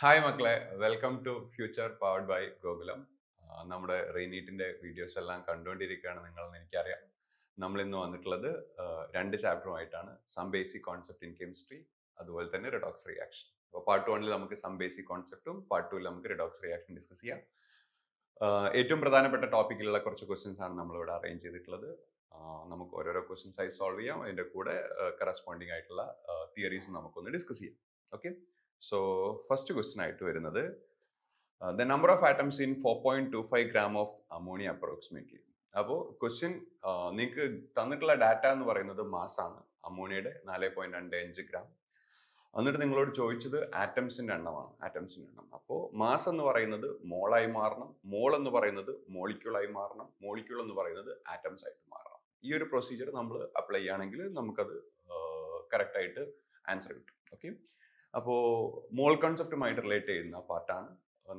Hi മക്കളെ, welcome to future powered by Gokulam. നമ്മുടെ റീനീറ്റിന്റെ വീഡിയോസ് എല്ലാം കണ്ടുകൊണ്ടിരിക്കുകയാണ് നിങ്ങളെന്ന് എനിക്കറിയാം. നമ്മൾ ഇന്ന് വന്നിട്ടുള്ളത് രണ്ട് ചാപ്റ്ററുമായിട്ടാണ്. Some basic concept in chemistry, അതുപോലെ തന്നെ റിഡോക്സ് റിയാക്ഷൻ. അപ്പോൾ പാർട്ട് 1 നമുക്ക് സം ബേസിക് കോൺസെപ്റ്റും പാർട്ട് 2 നമുക്ക് റിഡോക്സ് റിയാക്ഷൻ ഡിസ്കസ് ചെയ്യാം. ഏറ്റവും പ്രധാനപ്പെട്ട ടോപ്പിക്കിലുള്ള കുറച്ച് ക്വസ്റ്റ്യൻസ് ആണ് നമ്മളിവിടെ അറേഞ്ച് ചെയ്തിട്ടുള്ളത്. നമുക്ക് ഓരോരോ ക്വസ്റ്റ്യൻസ് ആയി സോൾവ് ചെയ്യാം. അതിന്റെ കൂടെ കറസ്പോണ്ടിങ് ആയിട്ടുള്ള തിയറീസ് നമുക്കൊന്ന് ഡിസ്കസ് ചെയ്യാം. ഓക്കെ, സോ ഫസ്റ്റ് ക്വസ്റ്റ്യൻ ആയിട്ട് വരുന്നത് the number of atoms in 4.25 gram of ammonia approximately. അപ്പോൾ ക്വസ്റ്റ്യൻ നിങ്ങൾക്ക് തന്നിട്ടുള്ള ഡാറ്റ എന്ന് പറയുന്നത് മാസ് ആണ്, അമോണിയയുടെ 4.25 ഗ്രാം. എന്നിട്ട് നിങ്ങളോട് ചോദിച്ചത് ആറ്റംസിന്റെ എണ്ണമാണ്, ആറ്റംസിന്റെ എണ്ണം. അപ്പോൾ മാസ് എന്ന് പറയുന്നത് മോളായി മാറണം, മോൾ എന്ന് പറയുന്നത് മോളിക്യൂളായി മാറണം, മോളിക്യൂൾ എന്ന് പറയുന്നത് ആറ്റംസ് ആയിട്ട് മാറണം. ഈ ഒരു പ്രൊസീജിയർ നമ്മൾ അപ്ലൈ ചെയ്യുകയാണെങ്കിൽ നമുക്കത് കറക്റ്റ് ആയിട്ട് ആൻസർ കിട്ടും. ഓക്കെ, അപ്പോൾ മോൾ കൺസെപ്റ്റുമായിട്ട് റിലേറ്റ് ചെയ്യുന്ന പാർട്ടാണ്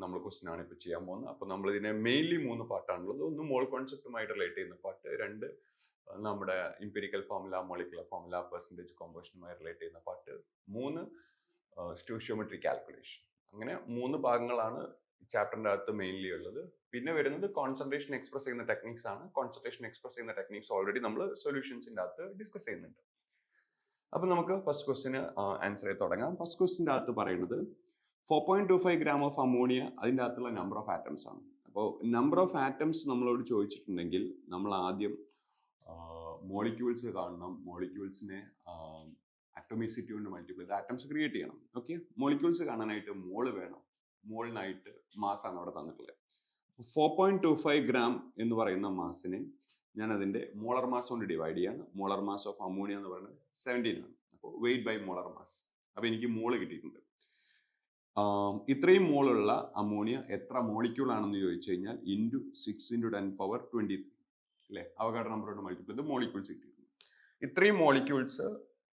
നമ്മൾ ക്വസ്റ്റ്യൻ ആണ് ഇപ്പോൾ ചെയ്യാൻ പോകുന്നത്. അപ്പോൾ നമ്മൾ ഇതിനെ മെയിൻലി 3 പാർട്ടാണുള്ളത്. ഒന്ന് മോൾ കൺസെപ്റ്റുമായിട്ട് റിലേറ്റ് ചെയ്യുന്ന പാർട്ട്, 2 നമ്മുടെ empirical formula, molecular formula, percentage കോമ്പോസിഷനുമായി റിലേറ്റ് ചെയ്യുന്ന പാർട്ട്, 3 സ്റ്റോഷിയോമെട്രി കാൽക്കുലേഷൻ. അങ്ങനെ 3 ഭാഗങ്ങളാണ് ചാപ്റ്ററിൻ്റെ അകത്ത് മെയിൻലി ഉള്ളത്. പിന്നെ വരുന്നത് കോൺസെൻട്രേഷൻ എക്സ്പ്രസ് ചെയ്യുന്ന ടെക്നിക്സ് ആണ്. കോൺസെൻട്രേഷൻ എക്സ്പ്രസ് ചെയ്യുന്ന ടെക്നിക്സ് ഓൾറെഡി നമ്മൾ സൊല്യൂഷൻസിൻ്റെ അകത്ത് ഡിസ്കസ് ചെയ്യുന്നുണ്ട്. അപ്പോൾ നമുക്ക് ഫസ്റ്റ് ക്വസ്റ്റിന് ആൻസർ ചെയ്ത് തുടങ്ങാം. ഫസ്റ്റ് ക്വസ്റ്റിൻ്റെ അകത്ത് പറയുന്നത് 4.25 ഗ്രാം ഓഫ് അമോണിയ, അതിൻ്റെ അകത്തുള്ള നമ്പർ ഓഫ് ആറ്റംസ് ആണ്. അപ്പോൾ നമ്പർ ഓഫ് ആറ്റംസ് നമ്മളോട് ചോദിച്ചിട്ടുണ്ടെങ്കിൽ നമ്മൾ ആദ്യം മോളിക്യൂൾസ് കാണണം. മോളിക്യൂൾസിനെ അറ്റോമിസിറ്റി കൊണ്ട് മൾട്ടിപ്ലൈ ചെയ്ത് ആറ്റംസ് ക്രിയേറ്റ് ചെയ്യണം. ഓക്കെ, മോളിക്യൂൾസ് കാണാനായിട്ട് മോള് വേണം. മോളിനായിട്ട് മാസാണ് അവിടെ തന്നിട്ടുള്ളത്. 4.25 ഗ്രാം എന്ന് പറയുന്ന മാസിനെ ഞാൻ അതിന്റെ മോളർ മാസ് കൊണ്ട് ഡിവൈഡ് ചെയ്യാണ്. മോളർ മാസ് ഓഫ് അമോണിയ എന്ന് പറയുന്നത് 17 ആണ്. അപ്പോൾ വെയിറ്റ് ബൈ മോളർ മാസ്. അപ്പോൾ എനിക്ക് മോള് കിട്ടിയിട്ടുണ്ട്. ഇത്രയും മോളുള്ള അമോണിയ എത്ര മോളിക്യൂൾ ആണെന്ന് ചോദിച്ചു കഴിഞ്ഞാൽ ഇൻറ്റു 6 × 10⁻23 അല്ലേ, അവഗാഡ്രോ നമ്പർ കൊണ്ട് മൾട്ടിപ്ലൈ ചെയ്ത് മോളിക്യൂൾസ് കിട്ടിയിട്ടുണ്ട്. ഇത്രയും മോളിക്യൂൾസ്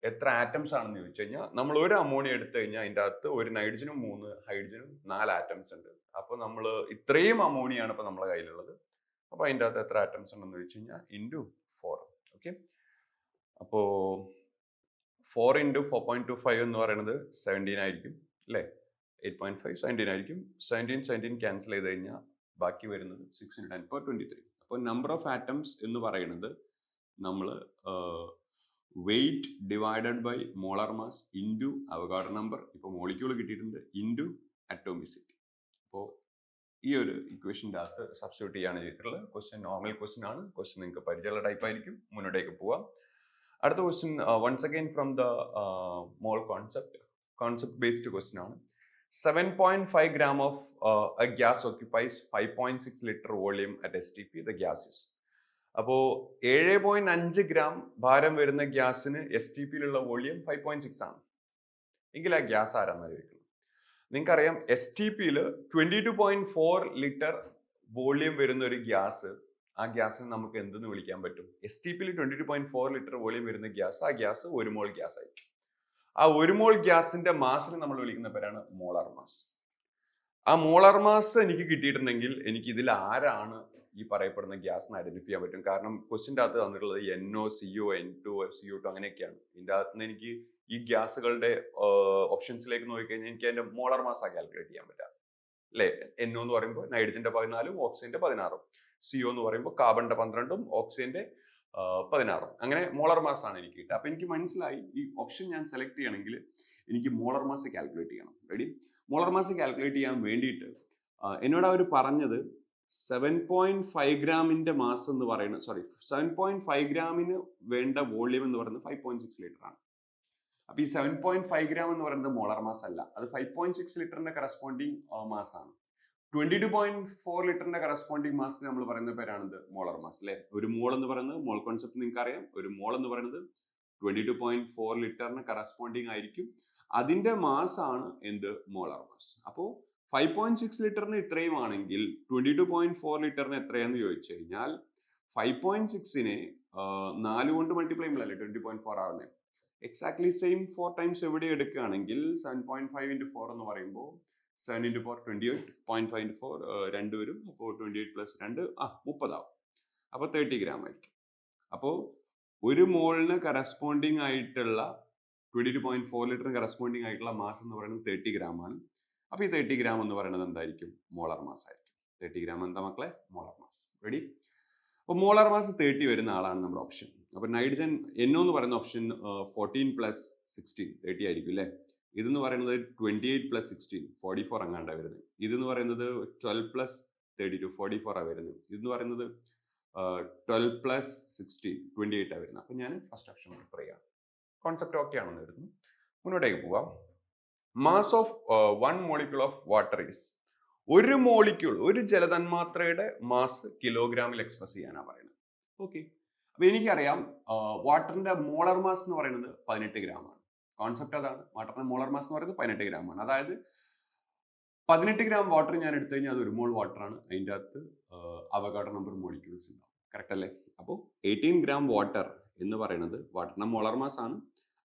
എത്ര ആറ്റംസ് ആണെന്ന് ചോദിച്ചു കഴിഞ്ഞാൽ നമ്മൾ ഒരു അമോണിയ എടുത്തു കഴിഞ്ഞാൽ അതിൻ്റെ അകത്ത് ഒരു നൈട്രജനും 3 ഹൈഡ്രജനും 4 ആറ്റംസ് ഉണ്ട്. അപ്പോൾ നമ്മൾ ഇത്രയും അമോണിയാണ് ഇപ്പോൾ നമ്മുടെ കയ്യിലുള്ളത്. അപ്പോൾ അതിൻ്റെ അകത്ത് എത്ര ആറ്റംസ് ഉണ്ടെന്ന് ചോദിച്ചു കഴിഞ്ഞാൽ ഇൻറ്റു 4. ഓക്കെ, അപ്പോൾ 4 × 4.25 എന്ന് പറയുന്നത് 17 ആയിരിക്കും അല്ലേ. 8.5 17 ആയിരിക്കും. 17 ക്യാൻസൽ ചെയ്ത് കഴിഞ്ഞാൽ ബാക്കി വരുന്നത് 6 × 10⁻23. അപ്പോൾ നമ്പർ ഓഫ് ആറ്റംസ് എന്ന് പറയുന്നത് നമ്മൾ weight divided by molar mass into Avogadro number, ഇപ്പോൾ മോളിക്യൂൾ കിട്ടിയിട്ടുണ്ട്, ഇൻറ്റു അറ്റോമിസിറ്റി. അപ്പോൾ ഈ ഒരു ഇക്വേഷൻ്റെ അകത്ത് സബ്സ്റ്റിറ്റ്യൂട്ട് ചെയ്യാണ് ചെയ്തിട്ടുള്ളത്. ക്വസ്റ്റ്യൻ നോർമൽ ക്വസ്റ്റ്യൻ ആണ്. ക്വസ്റ്റ്യൻ നിങ്ങൾക്ക് പരിചയമുള്ള ടൈപ്പ് ആയിരിക്കും. മുന്നോട്ടേക്ക് പോവാം. അടുത്ത question once again from the mole concept based question ആണ്. 7.5 gram of a gas occupies 5.6 liter volume at STP. The gas is. അപ്പോൾ 7.5 ഗ്രാം ഭാരം വരുന്ന ഗ്യാസിന് STPയിലുള്ള വോളിയം 5.6 ആണ് എങ്കിൽ ആ ഗ്യാസ് ആരാന്ന് ചോദിക്കുന്നത്. നിങ്ങൾക്കറിയാം STPയിൽ 22.4 ലിറ്റർ വോളിയം വരുന്ന ഒരു ഗ്യാസ്, ആ ഗ്യാസിന് നമുക്ക് എന്തെന്ന് വിളിക്കാൻ പറ്റും? STPയിൽ 22.4 ലിറ്റർ വോളിയം വരുന്ന ഗ്യാസ്, ആ ഗ്യാസ് 1 മോൾ ഗ്യാസ് ആയിരിക്കും. ആ 1 മോൾ ഗ്യാസിന്റെ മാസിനെ നമ്മൾ വിളിക്കുന്ന പേരാണ് മോളാർ മാസ്. ആ മോളാർ മാസ് എനിക്ക് കിട്ടിയിട്ടുണ്ടെങ്കിൽ എനിക്ക് ഇതിൽ ആരാണ് ഈ പറയപ്പെടുന്ന ഗ്യാസ് എന്ന് ഐഡന്റിഫൈ ചെയ്യാൻ പറ്റും. കാരണം ക്വസ്റ്റിൻ്റെ അകത്ത് തന്നിട്ടുള്ളത് NO, CO, N2, CO2 അങ്ങനെയൊക്കെയാണ്. ഇതിൻ്റെ അകത്ത് നിന്ന് എനിക്ക് ഈ ഗ്യാസുകളുടെ ഓപ്ഷൻസിലേക്ക് നോക്കിക്കഴിഞ്ഞാൽ എനിക്ക് അതിന്റെ മോളാർ മാസ് കാൽക്കുലേറ്റ് ചെയ്യാൻ പറ്റാം അല്ലേ. NO എന്ന് പറയുമ്പോൾ നൈട്രജന്റെ 14ഉം ഓക്സിജന്റെ 16ഉം, CO എന്ന് പറയുമ്പോൾ കാർബണിന്റെ 12ഉം ഓക്സിജന്റെ 16. അങ്ങനെ മോളർ മാസ് ആണ് എനിക്ക് കിട്ടുക. അപ്പൊ എനിക്ക് മനസ്സിലായി ഈ ഓപ്ഷൻ ഞാൻ സെലക്ട് ചെയ്യണമെങ്കിൽ എനിക്ക് മോളർ മാസ് കാൽക്കുലേറ്റ് ചെയ്യണം. റെഡി, മോളർ മാസ് കാൽക്കുലേറ്റ് ചെയ്യാൻ വേണ്ടിയിട്ട് എന്നോട് അവർ പറഞ്ഞത് 7.5 ഗ്രാമിന്റെ മാസ് എന്ന് പറയുന്നത് 7.5 ഗ്രാമിന് വേണ്ട വോള്യം എന്ന് പറയുന്നത് 5.6 ലിറ്റർ ആണ്. അപ്പൊ ഈ 7.5 ഗ്രാം എന്ന് പറയുന്നത് മോളർ മാസ് അല്ല, അത് 5.6 ലിറ്ററിന്റെ കറസ്പോണ്ടിങ് മാസ് ആണ്. 22.4 ലിറ്ററിന്റെ കറസ്പോണ്ടിങ് മാസിന് നമ്മൾ പറയുന്ന പേരാണിത് മോളർ മാസ് അല്ലെ. ഒരു മോൾ എന്ന് പറയുന്നത് മോൾ കോൺസെപ്റ്റ് നിങ്ങൾക്ക് അറിയാം. ഒരു മോൾ എന്ന് പറയുന്നത് 22.4 ലിറ്ററിന് കറസ്പോണ്ടിങ് ആയിരിക്കും. അതിന്റെ മാസ് ആണ് എന്ത്? Molar mass. അപ്പോൾ 5.6 ലിറ്ററിന് ഇത്രയും ആണെങ്കിൽ 22.4 ലിറ്ററിന് എത്രയാന്ന് ചോദിച്ചു കഴിഞ്ഞാൽ 5.6നെ 4 കൊണ്ട് മൾട്ടിപ്ലൈ ചെയ്യുമ്പോഴല്ലേ 20.4 ആവുന്നത്. എക്സാക്ട്ലി സെയിം 4 ടൈംസ് എവിടെ എടുക്കുകയാണെങ്കിൽ 7.5 × 4 എന്ന് പറയുമ്പോൾ 7 × 4 28, 0.5 × 4 2 വരും. അപ്പോൾ 28 + 2 30 ആവും. അപ്പോൾ 30 ഗ്രാം ആയിരിക്കും. അപ്പോൾ ഒരു മോളിന് കറസ്പോണ്ടിങ് ആയിട്ടുള്ള 22.4 ലിറ്ററിന് കറസ്പോണ്ടിങ് ആയിട്ടുള്ള മാസ് എന്ന് പറയുന്നത് 30 ഗ്രാം ആണ്. അപ്പോൾ ഈ 30 ഗ്രാം എന്ന് പറയുന്നത് എന്തായിരിക്കും? മോളാർ മാസ് ആയിരിക്കും. 30 ഗ്രാം എന്താ മക്കളെ? Molar mass. റെഡി? അപ്പോൾ മോളാർ മാസ് 30 വരുന്ന ആളാണ് നമ്മുടെ ഓപ്ഷൻ. അപ്പോൾ നൈട്രജൻ NO എന്ന് പറയുന്ന ഓപ്ഷൻ 14 പ്ലസ് 16 30 ആയിരിക്കും അല്ലേ? ഇതെന്ന് പറയുന്നത് 28 പ്ലസ് 16 44 അങ്ങാണ്ടാണ് വരുന്നത്. ഇതെന്ന് പറയുന്നത് 12 പ്ലസ് 32 44 ആണ് വരുന്നത്. ഇതെന്ന് പറയുന്നത് 12 പ്ലസ് 16 28 ആണ് വരുന്നത്. അപ്പോൾ ഞാൻ ഫസ്റ്റ് ഓപ്ഷൻ പ്രിഫർ ചെയ്യാം. കോൺസെപ്റ്റ് ഓക്കെ ആണെന്ന് വരുന്നു. മുന്നോട്ടേക്ക് പോവാം. Mass of 1 molecule of water is, ഒരു മോളിക്യൂൾ, ഒരു ജലതന്മാത്രയുടെ മാസ് കിലോഗ്രാമിൽ എക്സ്പ്രസ് ചെയ്യാനാണ് പറയുന്നത്. ഓക്കെ, അപ്പൊ എനിക്കറിയാം വാട്ടറിന്റെ മോളർ മാസ് എന്ന് പറയുന്നത് 18 ഗ്രാം ആണ്. കോൺസെപ്റ്റ് അതാണ്. വാട്ടറിന്റെ മോളർ മാസ് എന്ന് പറയുന്നത് 18 ഗ്രാം ആണ്. അതായത് 18 ഗ്രാം വാട്ടർ ഞാൻ എടുത്തു കഴിഞ്ഞാൽ അത് 1 മോൾ വാട്ടർ ആണ്. അതിൻ്റെ അകത്ത് അവഗാഡ്രോ നമ്പർ മോളിക്യൂൾസ് ഉണ്ടാവും. കറക്റ്റ് അല്ലേ? അപ്പോൾ 18 ഗ്രാം വാട്ടർ എന്ന് പറയുന്നത് വാട്ടറിന്റെ മോളർ മാസ് ആണ്.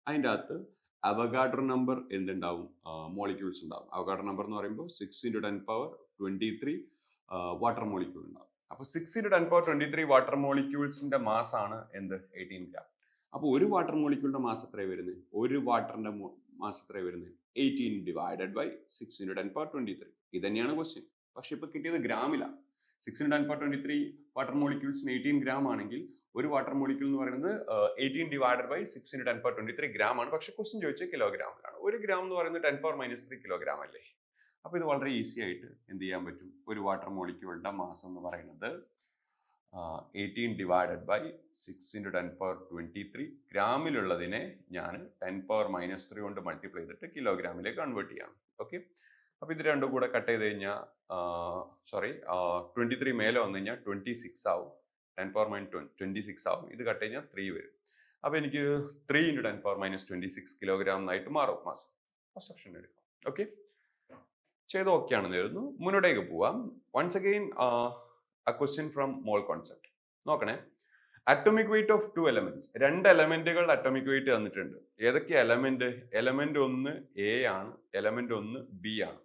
അതിൻ്റെ അകത്ത് അവഗാഡ്രോ നമ്പർ എന്തുണ്ടാവും? മോളിക്യൂൾസ് ഉണ്ടാവും. അവഗാഡ്രോ നമ്പർ എന്ന് പറയുമ്പോൾ 6 × 10⁻23 വാട്ടർ മോളിക്യൂൾ ഉണ്ടാവും. അപ്പോൾ 6 × 10⁻23 വാട്ടർ മോളിക്യൂൾസിന്റെ മാസ് ആണ് എന്ത്? 18 ഗ്രാം. അപ്പോൾ ഒരു വാട്ടർ മോളിക്യൂളിന്റെ മാസ് എത്രയാണ് വരുന്നത്? ഒരു വാട്ടറിന്റെ മാസ് എത്രയാണ് വരുന്നത്? 18 ഡിവൈഡഡ് ബൈ 6 × 10⁻23. ഇത് തന്നെയാണ് ക്വസ്റ്റ്യൻ. പക്ഷെ ഇപ്പൊ കിട്ടിയത് ഗ്രാമിലാണ്. 6 × 10⁻23 വാട്ടർ മോളിക്യൂൾസിന് 18 ഗ്രാം ആണെങ്കിൽ ഒരു വാട്ടർ മോളിക്യൂൾ എന്ന് പറയുന്നത് 18 ഡിവൈഡഡ് ബൈ 6 × 10⁻23 ഗ്രാം ആണ്. പക്ഷെ ക്വസ്റ്റ്യൻ ചോദിച്ചത് കിലോഗ്രാമിലാണ്. ഒരു ഗ്രാം എന്ന് പറയുന്നത് 10⁻³ കിലോഗ്രാം അല്ലേ? അപ്പോൾ ഇത് വളരെ ഈസി ആയിട്ട് എന്ത് ചെയ്യാൻ പറ്റും? ഒരു വാട്ടർ മോളിക്യൂളിന്റെ മാസ് എന്ന് പറയുന്നത് 18 ഡിവൈഡഡ് ബൈ 6 × 10⁻23 ഗ്രാമിലുള്ളതിനെ ഞാൻ 10⁻³ കൊണ്ട് മൾട്ടിപ്ലൈ ചെയ്തിട്ട് കിലോഗ്രാമിലേക്ക് കൺവേർട്ട് ചെയ്യണം. ഓക്കെ, അപ്പോൾ ഇത് രണ്ടും കൂടെ കട്ട് ചെയ്ത് കഴിഞ്ഞാൽ 23 മേലെ വന്നു കഴിഞ്ഞാൽ 26 ആവും. 10⁻26 ആവും. ഇത് കട്ട് കഴിഞ്ഞാൽ 3 വരും. അപ്പോൾ എനിക്ക് 3 × 10⁻26 കിലോഗ്രാം എന്നായിട്ട് മാറും മാസം. ഫസ്റ്റ് ഓപ്ഷൻ എടുക്കാം. ഓക്കെ, ചെയ്ത് ഓക്കെ ആണെന്ന് വരുന്നു. മുന്നോട്ടേക്ക് പോവാം. Once again a question from mole concept. നോക്കണേ, അറ്റോമിക് വെയിറ്റ് ഓഫ് 2 എലമെന്റ്സ്, രണ്ട് എലമെന്റുകളുടെ അറ്റോമിക് വെയിറ്റ് തന്നിട്ടുണ്ട്. ഏതൊക്കെ എലമെന്റ്? എലമെന്റ് 1 A ആണ്, എലമെന്റ് 1 B ആണ്.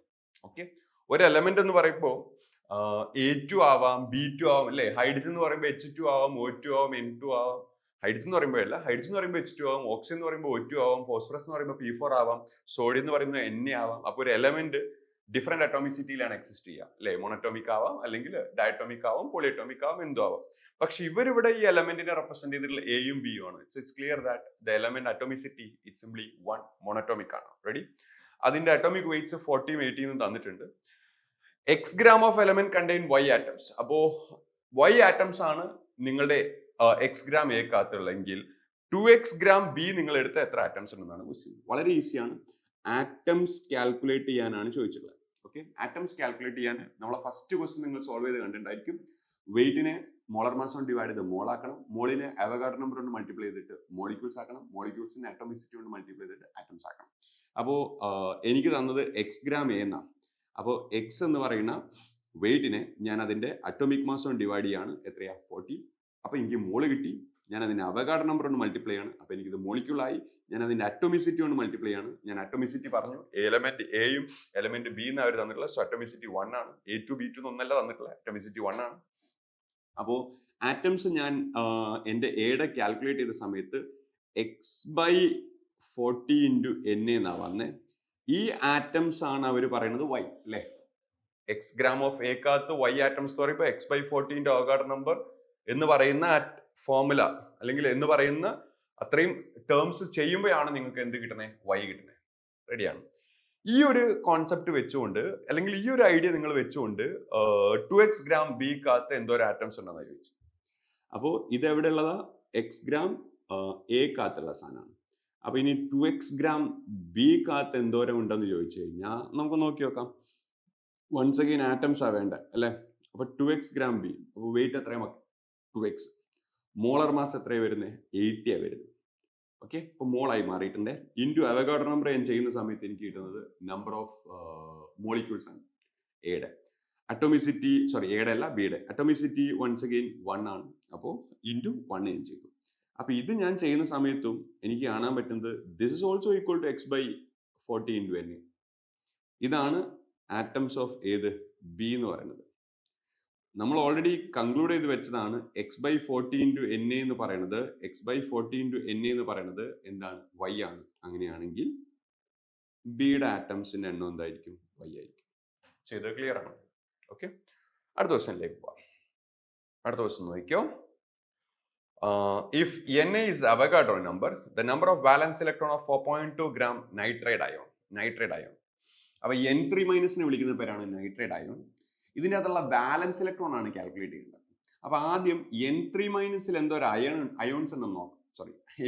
ഓക്കെ, ഒരു എലമെന്റ് എന്ന് പറയുമ്പോൾ A2 ആവാം, B2 ആവാം അല്ലേ? ഹൈഡ്രജൻ എന്ന് പറയുമ്പോൾ H2 ആവാം, O2 ആവാം, N2 ആവാം. ഹൈഡ്രജൻ എന്ന് പറയുമ്പോൾ അല്ല, ഹൈഡ്രജൻ എന്ന് പറയുമ്പോൾ H2 ആവാം, ഓക്സിജൻ എന്ന് പറയുമ്പോൾ O2 ആവാം, ഫോസ്ഫറസ് എന്ന് പറയുമ്പോൾ P4 ആവാം, സോഡിയം എന്ന് പറയുമ്പോൾ Na ആവാം. അപ്പോൾ ഒരു എലമെന്റ് ഡിഫറെന്റ് അറ്റോമിസിറ്റിയിലാണ് എക്സിസ്റ്റ് ചെയ്യുക അല്ലെ? മോണോറ്റോമിക് ആവാം, അല്ലെങ്കിൽ ഡയറ്റോമിക് ആവാം, പോളിയറ്റോമിക് ആവാം, എന്തോ ആവാം. പക്ഷെ ഇവരിവിടെ ഈ എലമെന്റിനെ റെപ്രസെന്റ് ചെയ്തിട്ടുള്ള എയും ബിയും ആണ്. It's clear that the element atomicity it simply 1 monoatomic ആണ്. റെഡി? അതിന്റെ അറ്റോമിക് വെയിറ്റ്സ് 40 18 തന്നിട്ടുണ്ട്. X gram of element contain Y atoms. അപ്പോ Y ആറ്റംസ് ആണ് നിങ്ങളുടെ എക്സ് ഗ്രാം എ കാത്തുള്ളെങ്കിൽ 2x ഗ്രാം ബി നിങ്ങൾ എടുത്ത എത്ര ആറ്റംസ് ഉണ്ടെന്നാണ് ക്വസ്റ്റ്യൻ. വളരെ ഈസിയാണ്. ആറ്റംസ് കാൽക്കുലേറ്റ് ചെയ്യാനാണ് ചോദിച്ചിട്ടുള്ളത്. ഓക്കെ, ആറ്റംസ് കാൽക്കുലേറ്റ് ചെയ്യാൻ നമ്മളെ ഫസ്റ്റ് ക്വസ്റ്റ്യൻ നിങ്ങൾ സോൾവ് ചെയ്ത് കണ്ടിട്ടുണ്ടായിരിക്കും. വെയിറ്റിനെ മോളർ മാസ് കൊണ്ട് ഡിവൈഡ് ചെയ്ത് മോൾ ആക്കണം, മോളിനെ അവഗാഡ്രോ നമ്പർ കൊണ്ട് മൾട്ടിപ്ലൈ ചെയ്തിട്ട് മോളിക്യൂൾസ് ആക്കണം, മോളിക്യൂൾസിനെ അറ്റോമിസിറ്റി കൊണ്ട് മൾട്ടിപ്ലൈ ചെയ്തിട്ട് ആറ്റംസ് ആക്കണം. അപ്പോൾ എനിക്ക് തന്നത് എക്സ് ഗ്രാം എ എന്നാണ്. അപ്പോൾ എക്സ് എന്ന് പറയുന്ന വെയിറ്റിനെ ഞാൻ അതിന്റെ അറ്റോമിക് മാസ് കൊണ്ട് ഡിവൈഡ് ചെയ്യാണ്. എത്രയാ? 40. അപ്പോൾ എനിക്ക് മോള് കിട്ടി. ഞാൻ അതിന്റെ അവഗാഡ്രോ നമ്പർ കൊണ്ട് മൾട്ടിപ്ലൈ ആണ്. അപ്പോൾ എനിക്കിത് മോളിക്യൂളായി. ഞാൻ അതിന്റെ അറ്റോമിസിറ്റി കൊണ്ട് മൾട്ടിപ്ലൈ ആണ്. ഞാൻ അറ്റോമിസിറ്റി പറഞ്ഞു, എലമെന്റ് എയും എലമെന്റ് ബി എന്ന് അവർ തന്നിട്ടുള്ള, സോ അറ്റോമിസിറ്റി 1 ആണ്. A2 B2 ഒന്നല്ല തന്നിട്ടുള്ള, അറ്റോമിസിറ്റി 1 ആണ്. അപ്പോൾ ആറ്റംസ് ഞാൻ എൻ്റെ എയുടെ കാൽക്കുലേറ്റ് ചെയ്ത സമയത്ത് x/40 × Na എന്നാ വന്നേ. ഈ ആറ്റംസ് ആണ് അവർ പറയുന്നത് Y അല്ലേ? എക്സ് ഗ്രാം ഓഫ് എക്കകത്ത് Y ആറ്റംസ് എന്ന് പറയുമ്പോൾ x/40 × അവഗാഡ്രോ നമ്പർ എന്ന് പറയുന്ന ഫോർമുല അല്ലെങ്കിൽ എന്ന് പറയുന്ന അത്രയും ടേംസ് ചെയ്യുമ്പോഴാണ് നിങ്ങൾക്ക് എന്ത് കിട്ടണേ? Y കിട്ടണേ. റെഡിയാണ്? ഈ ഒരു കോൺസെപ്റ്റ് വെച്ചുകൊണ്ട് അല്ലെങ്കിൽ ഈ ഒരു ഐഡിയ നിങ്ങൾ വെച്ചുകൊണ്ട് 2x ഗ്രാം ബി കാത്ത് എന്തോരം ആറ്റംസ് ഉണ്ടെന്ന് ചോദിച്ചു. അപ്പോൾ ഇത് എവിടെ ഉള്ളതാ? എക്സ് ഗ്രാം എ കാത്തുള്ള സാധനമാണ്. അപ്പൊ ഇനി 2x ഗ്രാം ബി കാത്ത് എന്തോരം ഉണ്ടെന്ന് ചോദിച്ചു കഴിഞ്ഞാൽ നമുക്ക് നോക്കി നോക്കാം. വൺസ് അഗെയിൻ ആറ്റംസ് ആ വേണ്ട അല്ലെ? അപ്പൊ 2x ഗ്രാം ബി, അപ്പൊ വെയിറ്റ് എത്രയാണ്? 2x. മോളർ മാസ് എത്രയാണ് വരുന്നത്? 80 വരുന്നത്. ഓക്കെ, ഇപ്പൊ മോളായി മാറിയിട്ടുണ്ട്. ഇൻറ്റു അവഗാഡ്രോ നമ്പർ ഞാൻ ചെയ്യുന്ന സമയത്ത് എനിക്ക് കിട്ടുന്നത് നമ്പർ ഓഫ് മോളിക്യൂൾസ് ആണ്. എയുടെ അറ്റോമിസിറ്റി, എയുടെ അല്ല ബിയുടെ അറ്റോമിസിറ്റി വൺസ് അഗെയിൻ 1 ആണ്. അപ്പോൾ ഇൻറ്റു 1 ഞാൻ ചെയ്തു. അപ്പൊ ഇത് ഞാൻ ചെയ്യുന്ന സമയത്തും എനിക്ക് കാണാൻ പറ്റുന്നത് this is also equal to x/40 × Na. ഇതാണ് ആറ്റംസ് ഓഫ് ഏത്? ബി എന്ന് പറയുന്നത്. നമ്മൾ ഓൾറെഡി കൺക്ലൂഡ് ചെയ്ത് വെച്ചതാണ് x/40 × Na എന്ന് പറയുന്നത്. x/40 × Na എന്ന് പറയുന്നത് എന്താണ്? Y ആണ്. അങ്ങനെയാണെങ്കിൽ ബിയുടെ ആറ്റംസിന്റെ എണ്ണം എന്തായിരിക്കും? Y ആയിരിക്കും. ചെയ്ത് ക്ലിയർ ആണ്. ഓക്കെ, അടുത്ത ക്വസ്റ്റ്യനിലേക്ക് പോവാം. അടുത്ത ക്വസ്റ്റ്യൻ നോക്കിയോ. If Na is Avogadro number, the number of valence electron of 4.2 gram nitride ion. അപ്പോൾ N3 മൈനസിനെ വിളിക്കുന്ന പേരാണ് നൈട്രേറ്റ് അയോൺ. ഇതിൻ്റെ അകത്തുള്ള വാലൻസ് ഇലക്ട്രോൺ ആണ് കാൽക്കുലേറ്റ് ചെയ്യുന്നത്. അപ്പോൾ ആദ്യം N3 മൈനസിൽ എന്തോ ഒരു അയോൺസ് ഉണ്ടെന്ന് നോക്കാം.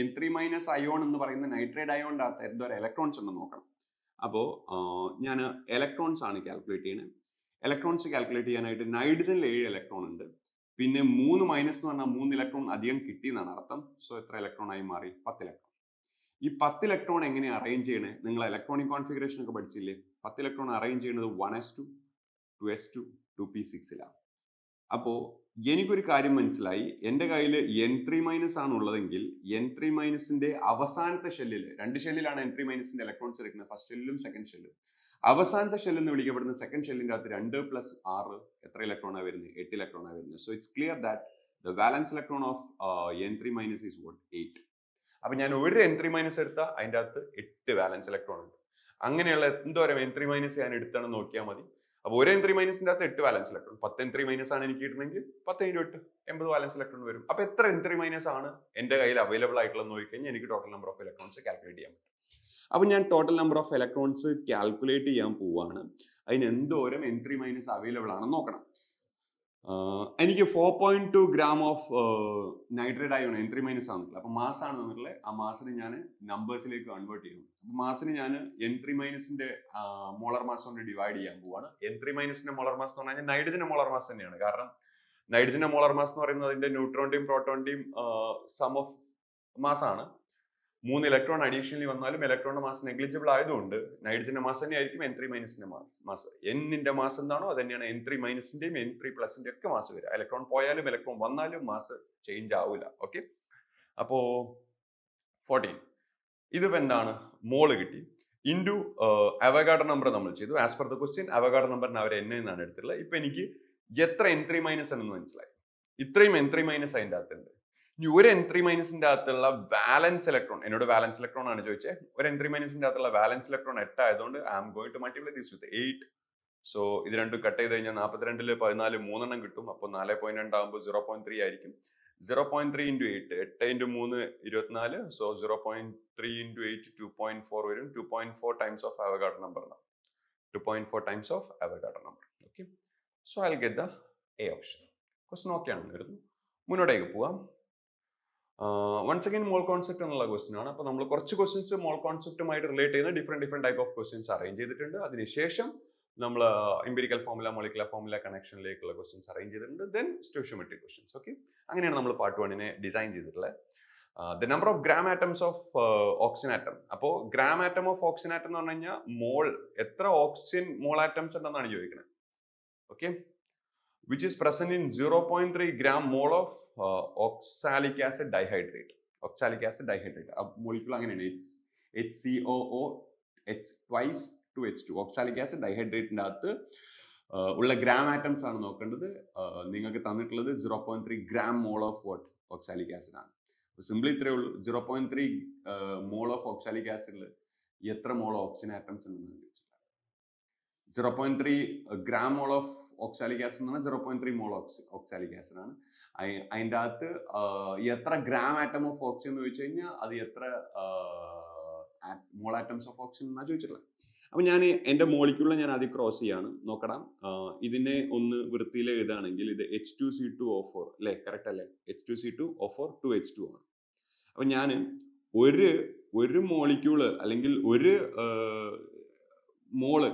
N3 മൈനസ് അയോൺ എന്ന് പറയുന്ന നൈട്രേറ്റ് അയോണിൻ്റെ അകത്ത് എന്തോ ഒരു ഇലക്ട്രോൺസ് ഉണ്ടെന്ന് നോക്കണം. അപ്പോൾ ഞാൻ ഇലക്ട്രോൺസ് ആണ് കാൽക്കുലേറ്റ് ചെയ്യുന്നത്. ഇലക്ട്രോൺസ് കാൽക്കുലേറ്റ് ചെയ്യാനായിട്ട് നൈട്രജനിൽ 7 ഇലക്ട്രോൺ ഉണ്ട്. പിന്നെ 3 മൈനസ് എന്ന് പറഞ്ഞാൽ 3 ഇലക്ട്രോൺ അധികം കിട്ടി എന്നാണ് അർത്ഥം. സോ എത്ര ഇലക്ട്രോൺ ആയി മാറി? 10 ഇലക്ട്രോൺ. ഈ 10 ഇലക്ട്രോൺ എങ്ങനെ അറേഞ്ച് ചെയ്യണേ? നിങ്ങൾ ഇലക്ട്രോണിക് കോൺഫിഗറേഷൻ ഒക്കെ പഠിച്ചില്ലേ? 10 ഇലക്ട്രോൺ അറേഞ്ച് ചെയ്യുന്നത് 1s2, 2s2, 2p6ലാണ്. അപ്പോൾ എനിക്കൊരു കാര്യം മനസ്സിലായി. എൻ്റെ കയ്യിൽ N3 മൈനസ് ആണ് ഉള്ളതെങ്കിൽ N3 മൈനസിന്റെ അവസാനത്തെ ഷെല്ലിൽ, 2 ഷെല്ലിലാണ് N3 മൈനസിന്റെ ഇലക്ട്രോൺസ് എടുക്കുന്നത്, ഫസ്റ്റ് ഷെല്ലിലും സെക്കൻഡ് ഷെല്ലും. അവസാനത്തെ ഷെല്ലിൽ എന്ന് വിളിക്കപ്പെടുന്ന സെക്കൻഡ് ഷെല്ലിന്റെ അകത്ത് 2 + 6 എത്ര ഇലക്ട്രോണാണ് വരുന്നത്? 8 ഇലക്ട്രോണാണ് വരുന്നത്. So it's clear that the വാലൻസ് electron of N3 minus is what? 8. അപ്പൊ ഞാൻ ഒരു N3 മൈനസ് എടുത്താൽ അതിൻ്റെ അകത്ത് 8 വാലൻസ് ഇലക്ട്രോൺ ഉണ്ട്. അങ്ങനെയുള്ള എന്തോരം N3 മൈനസ് ഞാൻ എടുത്താണെന്ന് നോക്കിയാൽ മതി. അപ്പോൾ ഒരു N3 മൈനസിന്റെ അകത്ത് 8 വാലൻസ് ഇലക്ട്രോൺ. 10 N3 മൈനസ് ആണ് എനിക്ക് കിട്ടുന്നെങ്കിൽ 10 × 8 80 വാലൻസ് ഇലക്ട്രോൺ വരും. അപ്പൊ എത്ര N3 മൈനസ് ആണ് എൻ്റെ കയ്യിൽ അവൈലബിൾ ആയിട്ടുള്ളത് നോക്കിക്കഴിഞ്ഞാൽ എനിക്ക് total number of electrons calculate ചെയ്യാൻ പറ്റും. അപ്പൊ ഞാൻ total number of electrons calculate ചെയ്യാൻ പോവാണ്. അതിന് എന്തോരം N3 മൈനസ് അവൈലബിൾ ആണെന്ന് നോക്കണം. എനിക്ക് 4.2 gram of nitrate ion N3 minus ആണെന്നില്ല. അപ്പൊ മാസ് ആണ് തന്നിട്ടുള്ളത്. ആ മാസിന് ഞാൻ നമ്പേഴ്സിലേക്ക് കൺവേർട്ട് ചെയ്യുന്നു. അപ്പൊ മാസിന് ഞാൻ N3 മൈനസിന്റെ മോളർ മാസ് കൊണ്ട് ഡിവൈഡ് ചെയ്യാൻ പോവാണ്. N3 മൈനസിന്റെ മോളർ മാസ് എന്ന് പറഞ്ഞാൽ നൈട്രജന്റെ മോളർ മാസ് തന്നെയാണ്. കാരണം നൈട്രജന്റെ മോളർ മാസ് എന്ന് പറയുന്നത് അതിന്റെ ന്യൂട്രോണിന്റെയും പ്രോട്ടോണിന്റെയും സം ഓഫ് മാസ് ആണ്. 3 ഇലക്ട്രോൺ അഡീഷണലി വന്നാലും ഇലക്ട്രോണിന്റെ മാസ് നെഗ്ലിജിബിൾ ആയതുകൊണ്ട് നൈട്രജന്റെ മാസ് തന്നെയായിരിക്കും N3 മൈനസിന്റെ മാസ്. എന്നിന്റെ മാസ് എന്താണോ അത് തന്നെയാണ് N3 മൈനസിന്റെയും N3 പ്ലസിന്റെ ഒക്കെ മാസ് വരിക. ഇലക്ട്രോൺ പോയാലും ഇലക്ട്രോൺ വന്നാലും മാസ് ചേഞ്ച് ആവില്ല. ഓക്കെ, അപ്പോ 14 ഇതിപ്പോ എന്താണ്? മോള് കിട്ടി ഇൻറ്റു അവഗാഡ്രോ നമ്പർ നമ്മൾ ചെയ്തു. As per the question Avogadro നമ്പറിന് അവർ N എന്നാണ് എടുത്തിട്ടുള്ളത്. ഇപ്പൊ എനിക്ക് എത്ര N3 മൈനസ് ആണെന്ന് മനസ്സിലായി. ഇത്രയും N3 മൈനസ് അതിൻ്റെ അകത്തുണ്ട്. ഇനി ഒരു N3 മൈനസിന്റെ അകത്തുള്ള വാലൻസ് ഇലക്ട്രോൺ, എന്നോട് വാലൻസ് ഇലക്ട്രോൺ ആണ് ചോദിച്ചത്. ഒരു N3 മൈനസിന്റെ അകത്തുള്ള വാലൻസ് ഇലക്ട്രോൺ 8 ആയതുകൊണ്ട് I am going to multiply this with 8. So ഇത് രണ്ടും കട്ട് ചെയ്ത് കഴിഞ്ഞാൽ 42 14 3 കിട്ടും. അപ്പോൾ 4.2 ആകുമ്പോൾ 0.3 ആയിരിക്കും. 0.3 × 8 8 × 3 24. സോ 0.3 × 8 2.4 വരും. 2.4 times of Avogadro number. 2.4 times of Avogadro number. Okay, so I will get the A option. Question okay ആണെന്ന് വരുന്നു. മുന്നോട്ടേക്ക് പോവാം. വൺസ് അഗൈൻ മോൾ കോൺസെപ്റ്റ് എന്നുള്ള ക്വസ്റ്റ്യൻ ആണ്. അപ്പോൾ നമ്മൾ കുറച്ച് ക്വസ്റ്റ്യൻസ് മോൾ കോൺസെപ്റ്റുമായിട്ട് റിലേറ്റ് ചെയ്യുന്ന different type of questions arrange ചെയ്തിട്ടുണ്ട്. അതിനുശേഷം നമ്മൾ എംപിരിക്കൽ ഫോർമുല, മോളിക്കുലർ ഫോർമുല, കണക്ഷനിലേക്കുള്ള ക്വസ്റ്റ്യൻസ് അറേഞ്ച് ചെയ്തിട്ടുണ്ട്. Then stoichiometric questions. ഓക്കെ, അങ്ങനെയാണ് നമ്മൾ പാർട്ട് 1 ഡിസൈൻ ചെയ്തിട്ടുള്ളത്. The number of gram atoms of oxygen atom. അപ്പോൾ gram atom of oxygen atom എന്ന് പറഞ്ഞു കഴിഞ്ഞാൽ മോൾ, എത്ര ഓക്സിജൻ മോൾ ആറ്റംസ് ഉണ്ടെന്നാണ് ചോദിക്കുന്നത്. Okay, which is present in 0.3 gram mole of oxalic acid dihydrate. Oxalic acid dihydrate. Molecule അങ്ങനെയാണ്. It's HCOOH twice 2H2. Oxalic acid dihydrate ന്റെ അകത്ത് ഉള്ള ഗ്രാം ആറ്റംസ് ആണ് നോക്കേണ്ടത്. നിങ്ങൾക്ക് തന്നിട്ടുള്ളത് 0.3 gram mole of what? Oxalic acid ആണ്. സിംപ്ലി ഇത്രയേ ഉള്ളൂ. 0.3 mole of oxalic acid എത്ര മോൾ ഓക്സിജൻ ആറ്റംസ് ഉണ്ടെന്ന് ചോദിച്ചിട്ടുണ്ട്. 0.3 gram mole of oxalic acid എന്ന് പറഞ്ഞാൽ 0.3 മോൾ ഓക്സാലിക് ആസിഡ് ആണ്. അതിൻ്റെ അകത്ത് എത്ര ഗ്രാം ആറ്റം ഓഫ് ഓക്സിജൻ എന്ന് ചോദിച്ചു കഴിഞ്ഞാൽ അത് എത്ര മോൾ ആറ്റംസ് ഓഫ് ഓക്സിജൻ എന്നാണ് ചോദിച്ചിട്ടുള്ളത്. അപ്പൊ ഞാൻ എൻ്റെ മോളിക്യൂളിൽ ഞാൻ ആദ്യം ക്രോസ് ചെയ്യാണ്. നോക്കണം, ഇതിനെ ഒന്ന് വൃത്തിയിൽ എഴുതുകയാണെങ്കിൽ ഇത് H2C2O4 അല്ലേ? കറക്റ്റ് അല്ലേ? H2C2O4 2H2 ആണ്. അപ്പൊ ഞാൻ ഒരു മോളിക്യൂള് അല്ലെങ്കിൽ ഒരു മോള്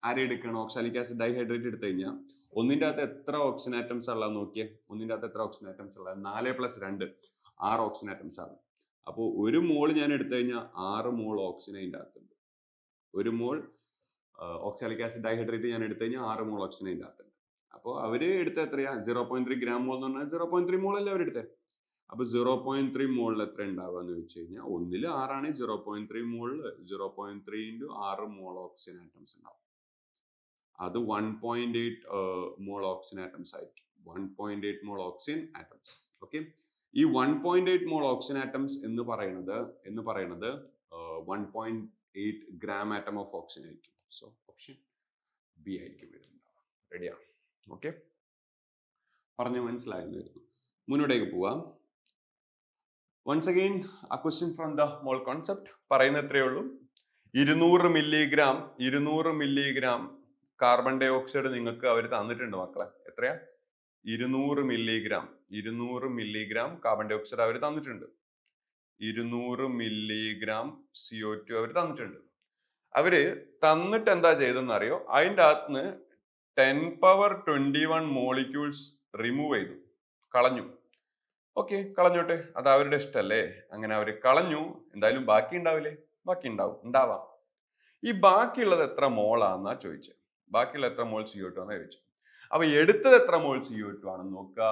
ആരെ എടുക്കണം? ഓക്സാലിക് ആസിഡ് ഡൈഹൈഡ്രേറ്റ് എടുത്തു കഴിഞ്ഞാൽ ഒന്നിൻ്റെ അകത്ത് എത്ര ഓക്സിജൻ ആറ്റംസ് ഉള്ളത് നോക്കിയേ. ഒന്നിൻ്റെ അകത്ത് എത്ര ഓക്സിജൻ ആറ്റംസ് ഉള്ളത്? 4 + 2 6 ഓക്സിജൻ ആറ്റംസ് ആണ്. അപ്പോൾ ഒരു മോൾ ഞാൻ എടുത്തു കഴിഞ്ഞാൽ 6 മോൾ ഓക്സിജൻ അതിൻ്റെ അകത്തുണ്ട്. ഒരു മോൾ ഓക്സാലിക് ആസിഡ് ഡൈഹൈഡ്രേറ്റ് ഞാൻ എടുത്തു കഴിഞ്ഞാൽ 6 മോൾ ഓക്സിജൻ അതിൻ്റെ അകത്തുണ്ട്. അപ്പോൾ അവര് എടുത്ത എത്രയാ? 0.3 ഗ്രാം മോൾ എന്ന് പറഞ്ഞാൽ 0.3 മോൾ അല്ലേ അവരെടുത്തത്. അപ്പൊ 0.3 മോളിൽ എത്ര ഉണ്ടാവുക എന്ന് വെച്ച് കഴിഞ്ഞാൽ 1 6 ആണ്. 0.3 മോളിൽ 0.3 × 6 മോൾ ഓക്സിജൻ ആറ്റംസ് ഉണ്ടാവും. അത് 1.8 മോൾ ഓക്സിജൻ ആറ്റംസ് ആയിരിക്കും. 1.8 മോൾ ഓക്സിജൻ ആറ്റംസ്. ഓക്കെ, ഈ 1.8 മോൾ ഓക്സിജൻ ആറ്റംസ് എന്ന് പറയുന്നത് 1.8 ഗ്രാം ആറ്റം ഓഫ് ഓക്സിജൻ ആയിരിക്കും. സോ ഓപ്ഷൻ ബി ആയിരിക്കും വരുന്നത്. റെഡിയാണ്? ഓക്കെ, പറഞ്ഞു മനസ്സിലായെന്ന് വരുന്നു. മുന്നോട്ടേക്ക് പോവാം. Once again a question from the mole concept. പറയുന്ന എത്രയേ ഉള്ളൂ, 200 മില്ലിഗ്രാം കാർബൺ ഡൈ ഓക്സൈഡ് നിങ്ങൾക്ക് അവർ തന്നിട്ടുണ്ട് മക്കളെ. എത്രയാ? 200 മില്ലിഗ്രാം കാർബൺ ഡൈ ഓക്സൈഡ് അവർ തന്നിട്ടുണ്ട്. 200 മില്ലിഗ്രാം CO2 അവർ തന്നിട്ടുണ്ട്. അവര് തന്നിട്ട് എന്താ ചെയ്തെന്ന് അറിയോ? അതിൻ്റെ അകത്തുനിന്ന് 10⁻21 മോളിക്യൂൾസ് റിമൂവ് ചെയ്തു, കളഞ്ഞു. ഓക്കെ, കളഞ്ഞോട്ടെ, അത് അവരുടെ ഇഷ്ടല്ലേ. അങ്ങനെ അവർ കളഞ്ഞു. എന്തായാലും ബാക്കി ഉണ്ടാവില്ലേ? ബാക്കി ഉണ്ടാവാം. ഈ ബാക്കിയുള്ളത് എത്ര മോളാന്നാ ചോദിച്ചത്. ബാക്കിയുള്ള എത്ര മോൾ CO2 ആണെന്നാ ചോദിച്ചത്. അപ്പൊ എടുത്തത് എത്ര മോൾ CO2 ആണെന്ന് നോക്കുക,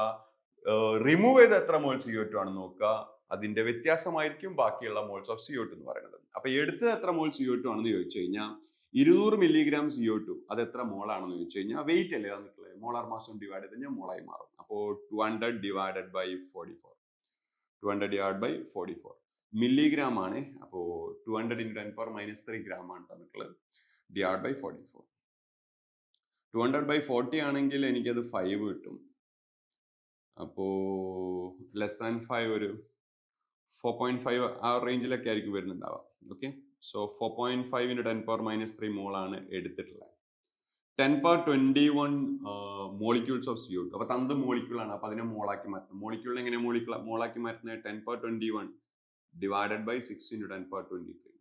റിമൂവ് ചെയ്ത എത്ര മോൾ CO2 ആണെന്ന് നോക്കുക. അതിന്റെ വ്യത്യാസമായിരിക്കും ബാക്കിയുള്ള മോൾസ് ഓഫ് CO2 എന്ന് പറയുന്നത്. അപ്പൊ എടുത്തത് എത്ര മോൾ CO2 ആണെന്ന് ചോദിച്ചു കഴിഞ്ഞാൽ 200 മില്ലിഗ്രാം CO2 അത് എത്ര മോളാണെന്ന് ചോദിച്ചു കഴിഞ്ഞാൽ വെയിറ്റ് അല്ലേ തന്നിട്ടുള്ളത്, മോളാർ മാസ് ഡിവൈഡ് ചെയ്ത് കഴിഞ്ഞാൽ മോളായി മാറും. അപ്പോൾ 200 ഡിവൈഡഡ് ബൈ 44 മില്ലിഗ്രാം ആണ്. അപ്പോൾ 200 × 10⁻³ ഗ്രാം ആണ് തന്നിട്ടുള്ളത്, ഡിവൈഡ് ബൈ 44. 200/40 ആണെങ്കിൽ എനിക്കത് 5 കിട്ടും. അപ്പോൾ <5 ഒരു 4.5 ആ റേഞ്ചിലൊക്കെ ആയിരിക്കും വരുന്നുണ്ടാവുക. ഓക്കെ, സോ 4.5 × 10⁻³ മോളാണ് എടുത്തിട്ടുള്ളത്. 10⁻21 മോളിക്യൂൾസ് ഓഫ് CO2. അപ്പൊ തന്ത് മോളിക്യൂളാണ്, അപ്പൊ അതിനെ മോളാക്കി മാറ്റണം. മോളിക്യൂളിനെ എങ്ങനെ മോളാക്കി മാറ്റുന്നത്? 10⁻21 ഡിവൈഡഡ് ബൈ 6 × 10⁻23.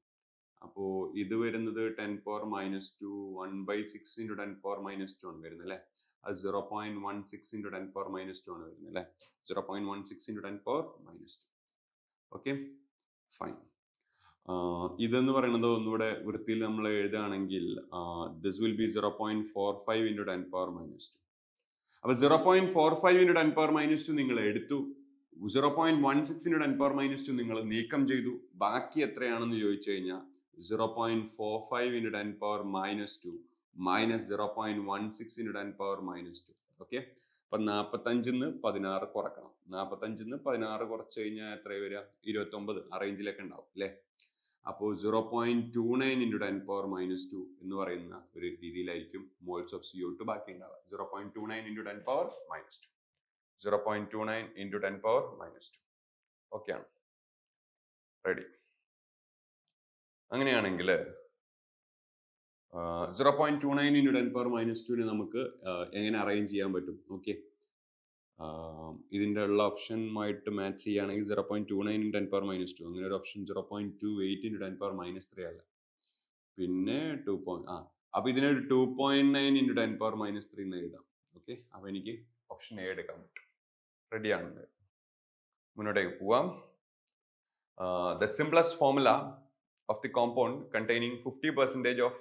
അപ്പോൾ ഇത് വരുന്നത് 10⁻², 1/6 × 10⁻² ആണ് വരുന്നത് അല്ലേ. അത് 0.16 × 10⁻² ആണ് വരുന്നത് അല്ലേ. 0.16 × 10⁻². Okay, fine. ഇതെന്ന് പറയുന്നത് ഒന്നുകൂടെ വൃത്തിയിൽ നമ്മൾ എഴുതുകയാണെങ്കിൽ ദിസ് വിൽ ബി 0.45 × 10⁻². അപ്പൊ 0.45 × 10⁻² നിങ്ങൾ എടുത്തു, 0.16 × 10⁻² നിങ്ങൾ നീക്കം ചെയ്തു. ബാക്കി എത്രയാണെന്ന് ചോദിച്ചു കഴിഞ്ഞാൽ 0.45 × 10⁻² മൈനസ് 0.16 × 10⁻². ഓക്കെ, അപ്പൊ 45-ന്ന് 16 കുറക്കണം. 45-ന്ന് 16 കുറച്ച് കഴിഞ്ഞാൽ എത്ര വരിക? 29 ആ റേഞ്ചിലൊക്കെ ഉണ്ടാവും അല്ലേ. അപ്പോൾ 0.29 × 10⁻² എന്ന് പറയുന്ന ഒരു രീതിയിലായിരിക്കും മോൾസ് ഓഫ് CO2 ബാക്കി ഉണ്ടാവുക. 0.29 × 10⁻². 0.29 × 10⁻². ഓക്കെ ആണ്, റെഡി. അങ്ങനെയാണെങ്കിൽ 0.29 × 10⁻² നമുക്ക് എങ്ങനെ അറേഞ്ച് ചെയ്യാൻ പറ്റും? ഓക്കെ, ഇതിൻ്റെ ഉള്ള ഓപ്ഷനുമായിട്ട് മാച്ച് ചെയ്യുകയാണെങ്കിൽ 0.29 × 10⁻², അങ്ങനെ ഒരു ഓപ്ഷൻ 0.28 × 10⁻³ അല്ല, പിന്നെ അപ്പൊ ഇതിനെ 2.9 × 10⁻³ എന്ന് എഴുതാം. ഓക്കെ, അപ്പൊ എനിക്ക് ഓപ്ഷൻ എ എടുക്കാൻ പറ്റും. റെഡിയാണ്? മുന്നോട്ടേക്ക് പോവാം. The simplest formula of the compound containing 50% of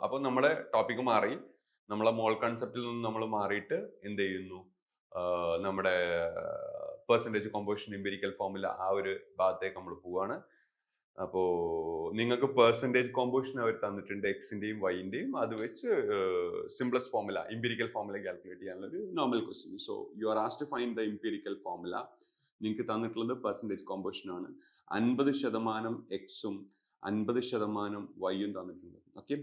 അപ്പോൾ നമ്മുടെ ടോപ്പിക് മാറി, നമ്മളെ മോൾ കൺസെപ്റ്റിൽ നിന്ന് നമ്മൾ മാറിയിട്ട് എന്ത് ചെയ്യുന്നു, നമ്മുടെ പെർസെൻറ്റേജ് കോമ്പോസിഷൻ എംപിരിക്കൽ ഫോർമുല ആ ഒരു ഭാഗത്തേക്ക് നമ്മൾ പോവാണ്. അപ്പോൾ നിങ്ങൾക്ക് പെർസെൻറ്റേജ് കോമ്പോസിഷൻ അവർ തന്നിട്ടുണ്ട്, എക്സിന്റെയും വൈന്റെയും. അത് വെച്ച് simplest formula empirical formula calculate ചെയ്യാനുള്ള ഒരു normal question. So you are asked to find the empirical formula. നിങ്ങൾക്ക് തന്നിട്ടുള്ളത് പെർസെൻറ്റേജ് കോമ്പോസിഷൻ ആണ്. 50% എക്സും 50% വൈയും തന്നിട്ടുണ്ട്. ഓക്കെ,